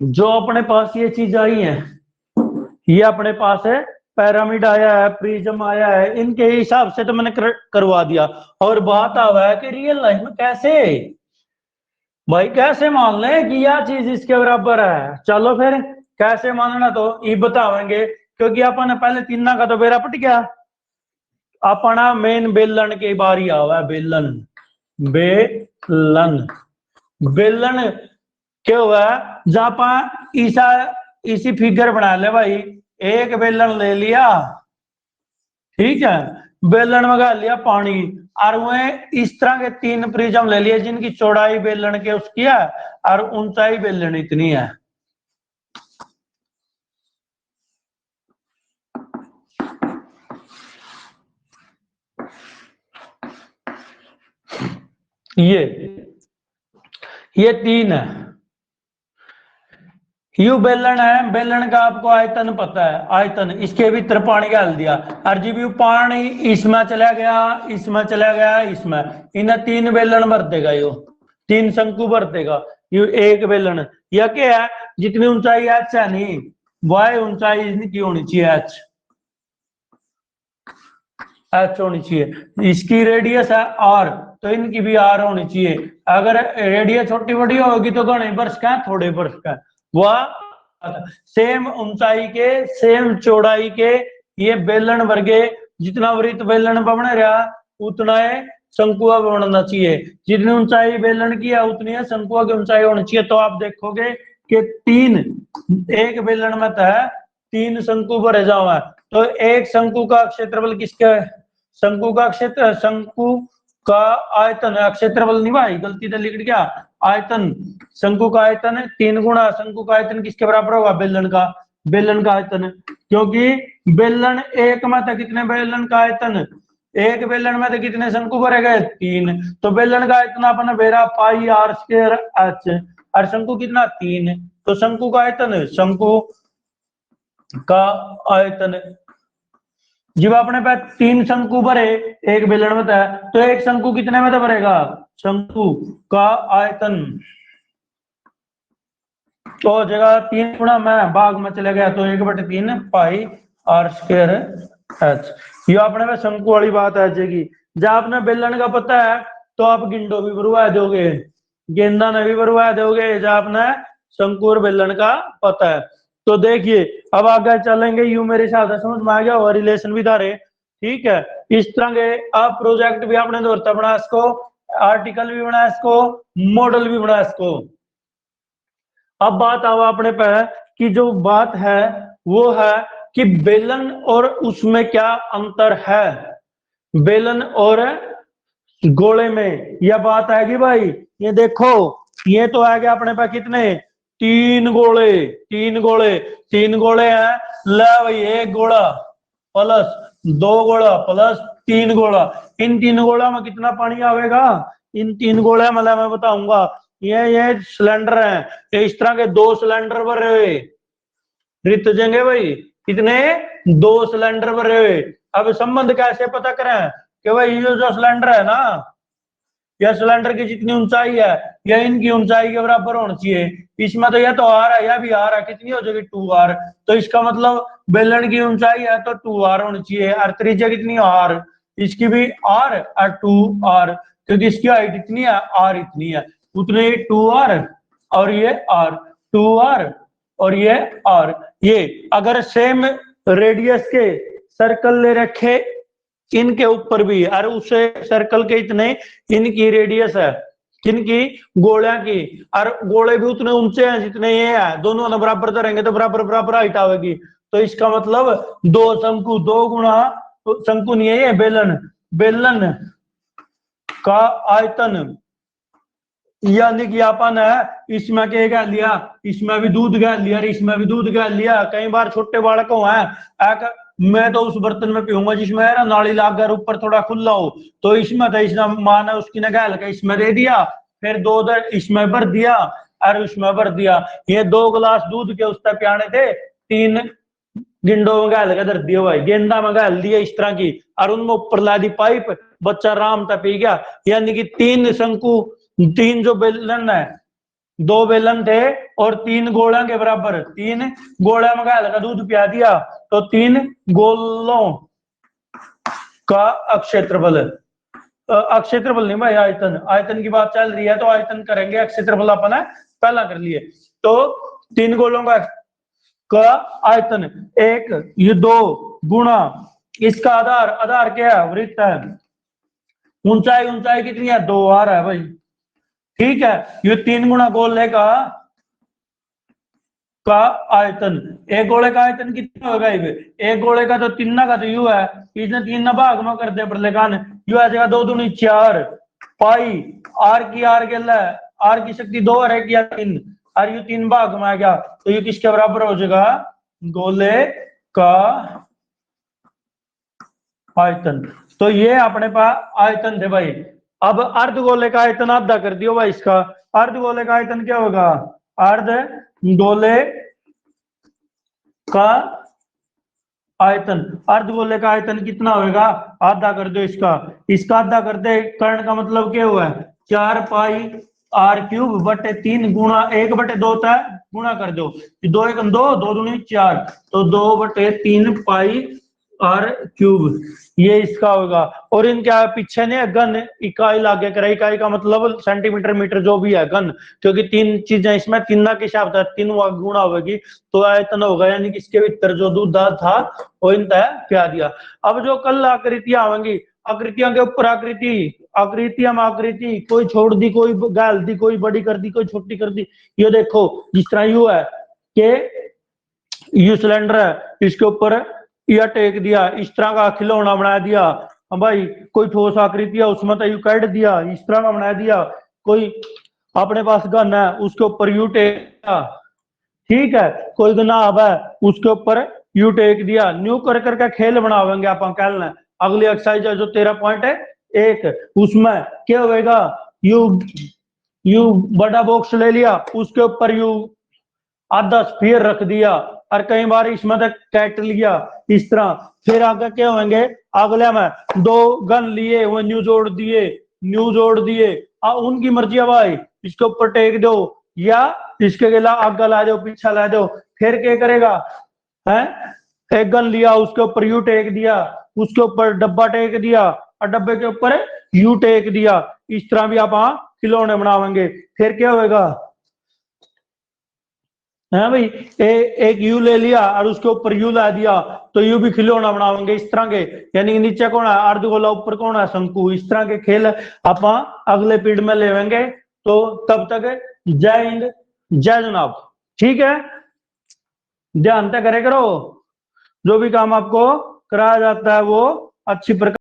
जो अपने पास ये चीज आई है, ये अपने पास है पैरामिड आया है, प्रिज्म आया है, इनके हिसाब से तो मैंने करवा दिया। और बात आवा है कि रियल लाइफ में कैसे, भाई कैसे मान ले कि यह चीज इसके बराबर है, चलो फिर कैसे मानना तो ये बतावेंगे। क्योंकि अपन पहले तीन का तो बेरा पट गया। अपना मेन बेलन की बारी आवा, बेलन बेलन बेलन क्या हुआ, जहाँ ईसा इसी फिगर बना ले भाई, एक बेलन ले लिया, ठीक है, बेलन में डाल लिया पानी, और वह इस तरह के तीन प्रिज्म ले लिए जिनकी चौड़ाई बेलन के उसकी है और ऊंचाई बेलन इतनी है। ये तीन है, यू बेलन है, बेलन का आपको आयतन पता है, आयतन, इसके भीतर पानी डाल दिया, और जब यू पानी इसमें चला गया, इसमें चला गया, इसमें, इन्हें तीन बेलन भर देगा, यो तीन शंकु भर देगा, यू एक बेलन। यह क्या है, जितनी ऊंचाई एच है नहीं, वाई ऊंचाई इनकी होनी चाहिए एच, एच होनी चाहिए, इसकी रेडियस है आर, तो इनकी भी आर होनी चाहिए। अगर रेडियस छोटी बड़ी होगी तो घने वर्ष का, थोड़े वर्ष का, वह सेम ऊंचाई के सेम चौड़ाई के ये बेलन वर्गे, जितना वृत्त बेलन बन रहा उतना है शंकुआ बनना चाहिए, जितनी ऊंचाई बेलन की है उतनी है शंकुआ की ऊंचाई होनी चाहिए। तो आप देखोगे कि तीन, एक बेलन में तो है तीन शंकु भरे जाओ है, तो एक शंकु का क्षेत्रफल किसका है, शंकु का क्षेत्र, शंकु का आयतन है, क्षेत्रफल नहीं भाई, गलती से लिख गया, आयतन, शंकु का आयतन है 3 गुना शंकु का आयतन किसके बराबर होगा, बेलन का, बेलन का आयतन, क्योंकि बेलन एक में था कितने बेलन का आयतन, एक बेलन में तो कितने शंकु भरे गए 3, तो बेलन का आयतन अपना बेरा पाई आर स्क्वायर एच, और शंकु कितना 3, तो शंकु का आयतन, शंकु का आयतन, जब अपने पास 3 शंकु भरे एक बेलन में था, तो एक शंकु कितने में तो भरेगा, शंकु का आयतन तो जगह 3 गुना में भाग में चले गया, तो 1/3 पाई आर स्क्वायर एच। ये अपने में शंकु वाली बात आ जाएगी। जब आपने बेलन का पता है तो आप गिंडो भी भरवा दोगे, गेंदा ने भी भरवा दोगे, जब आपने शंकु और बेलन का पता है। तो देखिए अब आगे चलेंगे, यू मेरे हिसाब से समझ में आ गया और रिलेशन भी धारे, ठीक है। इस तरह के आप प्रोजेक्ट भी आपने दोस्ता बना इसको, आर्टिकल भी बना इसको, मॉडल भी बना इसको। अब बात आवा अपने पे कि जो बात है वो है कि बेलन और उसमें क्या अंतर है, बेलन और गोले में यह बात आएगी भाई। ये देखो ये तो आ गया अपने पास कितने, 3 गोले, 3 गोले, 3 गोले हैं, ले भाई 1 गोला प्लस 2 गोला प्लस 3 गोला, इन 3 गोला में कितना पानी आवेगा, इन 3 गोले में मैं बताऊंगा। ये सिलेंडर है, ये इस तरह के 2 सिलेंडर भरे हुए रित जाएंगे भाई, कितने 2 सिलेंडर भरे हुए। अब संबंध कैसे पता करें कि भाई ये जो सिलेंडर है ना, यह सिलेंडर की जितनी ऊंचाई है यह इनकी ऊंचाई के बराबर होनी चाहिए। इसमें तो यह तो आर है, यह भी आर है, कितनी हो जाएगी 2r, तो इसका मतलब बेलन की ऊंचाई है तो 2r होनी चाहिए, और त्रिज्या कितनी r, इसकी भी r और 2r, क्योंकि इसकी हाइट इतनी है r इतनी है, उतने 2r और ये r, 2r और ये r। ये अगर सेम रेडियस के सर्कल ले रखे इनके ऊपर भी, और उसे सर्कल के इतने इनकी रेडियस है, किनकी, गोलियां की, और गोले भी उतने ऊंचे हैं जितने ये है, दोनों ना बराबर तो रहेंगे तो बराबर बराबर हाइट आवेगी। तो इसका मतलब 2 शंकु, 2 गुना शंकु नहीं है ये बेलन, बेलन का आयतन, यानी कि अपन है इसमें के गाल लिया, इसमें भी दूध गाल लिया, इसमें भी दूध गाल लिया। कई बार छोटे बालक है, मैं तो उस बर्तन में पीऊंगा जिसमें है ना नाली लाकर ऊपर थोड़ा खुला हो, तो इसमें था, इसमें माँ ने उसकी नगाल का इसमें दे दिया, फिर 2 इसमें भर दिया और उसमें भर दिया। ये 2 गिलास दूध के उससे पियाने थे, 3 गिंडो में गाल का धर दिया भाई, गेंदा में गाल दिया इस तरह की, और उनमें ऊपर ला दी पाइप, बच्चा आराम था पी गया। यानी कि 3 शंकु, 3 जो बेलन है, 2 बेलन थे और 3 गोला के बराबर, 3 गोला में गाल का दूध पिया दिया, तो 3 गोलों का अक्षेत्रफल, अक्षेत्रफल नहीं भाई आयतन, आयतन की बात चल रही है तो आयतन करेंगे, अक्षेत्रफल अपन पहला कर लिए। तो 3 गोलों का आयतन, एक ये दो गुणा इसका आधार, आधार क्या है, वृत्त है, ऊंचाई, ऊंचाई कितनी है, 2r है भाई, ठीक है। ये 3 गुणा गोले का आयतन, एक गोले का आयतन कितना होगा, एक गोले का तो 3 का तो यू है, इसने 3 भाग में कर दिया प्रलेखान, यू आ जाएगा 2 दूनी 4 पाई आर की, आर के लिए आर की शक्ति 2 और 1 या 3, और यू 3 भाग में आ गया, तो ये किसके बराबर हो जाएगा, गोले का आयतन। तो ये अपने पास आयतन थे भाई। अब अर्धगोले का आयतन आधा कर दियो भाई, इसका अर्धगोले का आयतन क्या होगा, अर्ध गोले का आयतन, अर्धगोले का आयतन कितना होगा, आधा कर दो इसका, इसका आधा कर दे, कर्ण का मतलब क्या हुआ है, 4 पाई आर क्यूब बटे 3 गुणा 1 बटे 2 था, गुणा कर दो, 2 1 2, 2 दूनी 4, तो 2 बटे 3 पाई आर क्यूब, ये इसका होगा। और इनका पीछे ने घन इकाई लागे करे, इकाई का मतलब सेंटीमीटर मीटर जो भी है, घन, क्योंकि 3 चीजें इसमें, 3 के हिसाब से 3 गुणा होगी तो आयतन होगा, यानी कि इसके भीतर जो दूध था वो इनता क्या दिया। अब जो कल आकृतियां आवेंगी, आकृतियों के ऊपर आकृति, आकृतियां में आकृति, कोई छोड़ दी, कोई गाल दी, कोई बड़ी कर दी, कोई छोटी कर दी, ये देखो जिस तरह यू है कि यू सिलेंडर है, इसके ऊपर या टेक दिया, इस तरह का खिलौना बना दिया, भाई कोई ठोस आकृति है उसमें तो यू काट दिया, इस तरह का बना दिया, कोई अपने पास गन है उसके ऊपर यू टेक दिया, ठीक है, कोई गनाब है उसके ऊपर यू टेक दिया, न्यू कर करके खेल बनावेंगे आप कल। अगली एक्सरसाइज है जो 13.1, उसमें क्या होगा, यू बड़ा बॉक्स ले लिया, उसके ऊपर यू आधा स्फीयर रख दिया, और कई बार इसमें तक कैट लिया इस तरह, फिर आगे क्या होंगे, अगले में 2 गन लिए, वो न्यू जोड़ दिए, न्यू जोड़ दिए, उनकी मर्जी है भाई, इसके ऊपर टेक दो या इसके गिला आगे ला दो, पीछा ला दो, फिर क्या करेगा है, एक गन लिया उसके ऊपर यू टेक दिया, उसके ऊपर डब्बा टेक दिया, और डब्बे के ऊपर यू टेक दिया, इस तरह भी आप खिलौने बनावेंगे, फिर क्या होगा है भाई, एक यू ले लिया और उसके ऊपर यू ला दिया, तो यू भी खिलौना बनावेंगे इस तरह के, यानी नीचे कौन है अर्धगोला, ऊपर कौन है शंकु, इस तरह के खेल आप अगले पीरियड में लेवेंगे। तो तब तक जय हिंद जय जनाब, ठीक है, ध्यान से करे करो, जो भी काम आपको कराया जाता है वो अच्छी प्रकार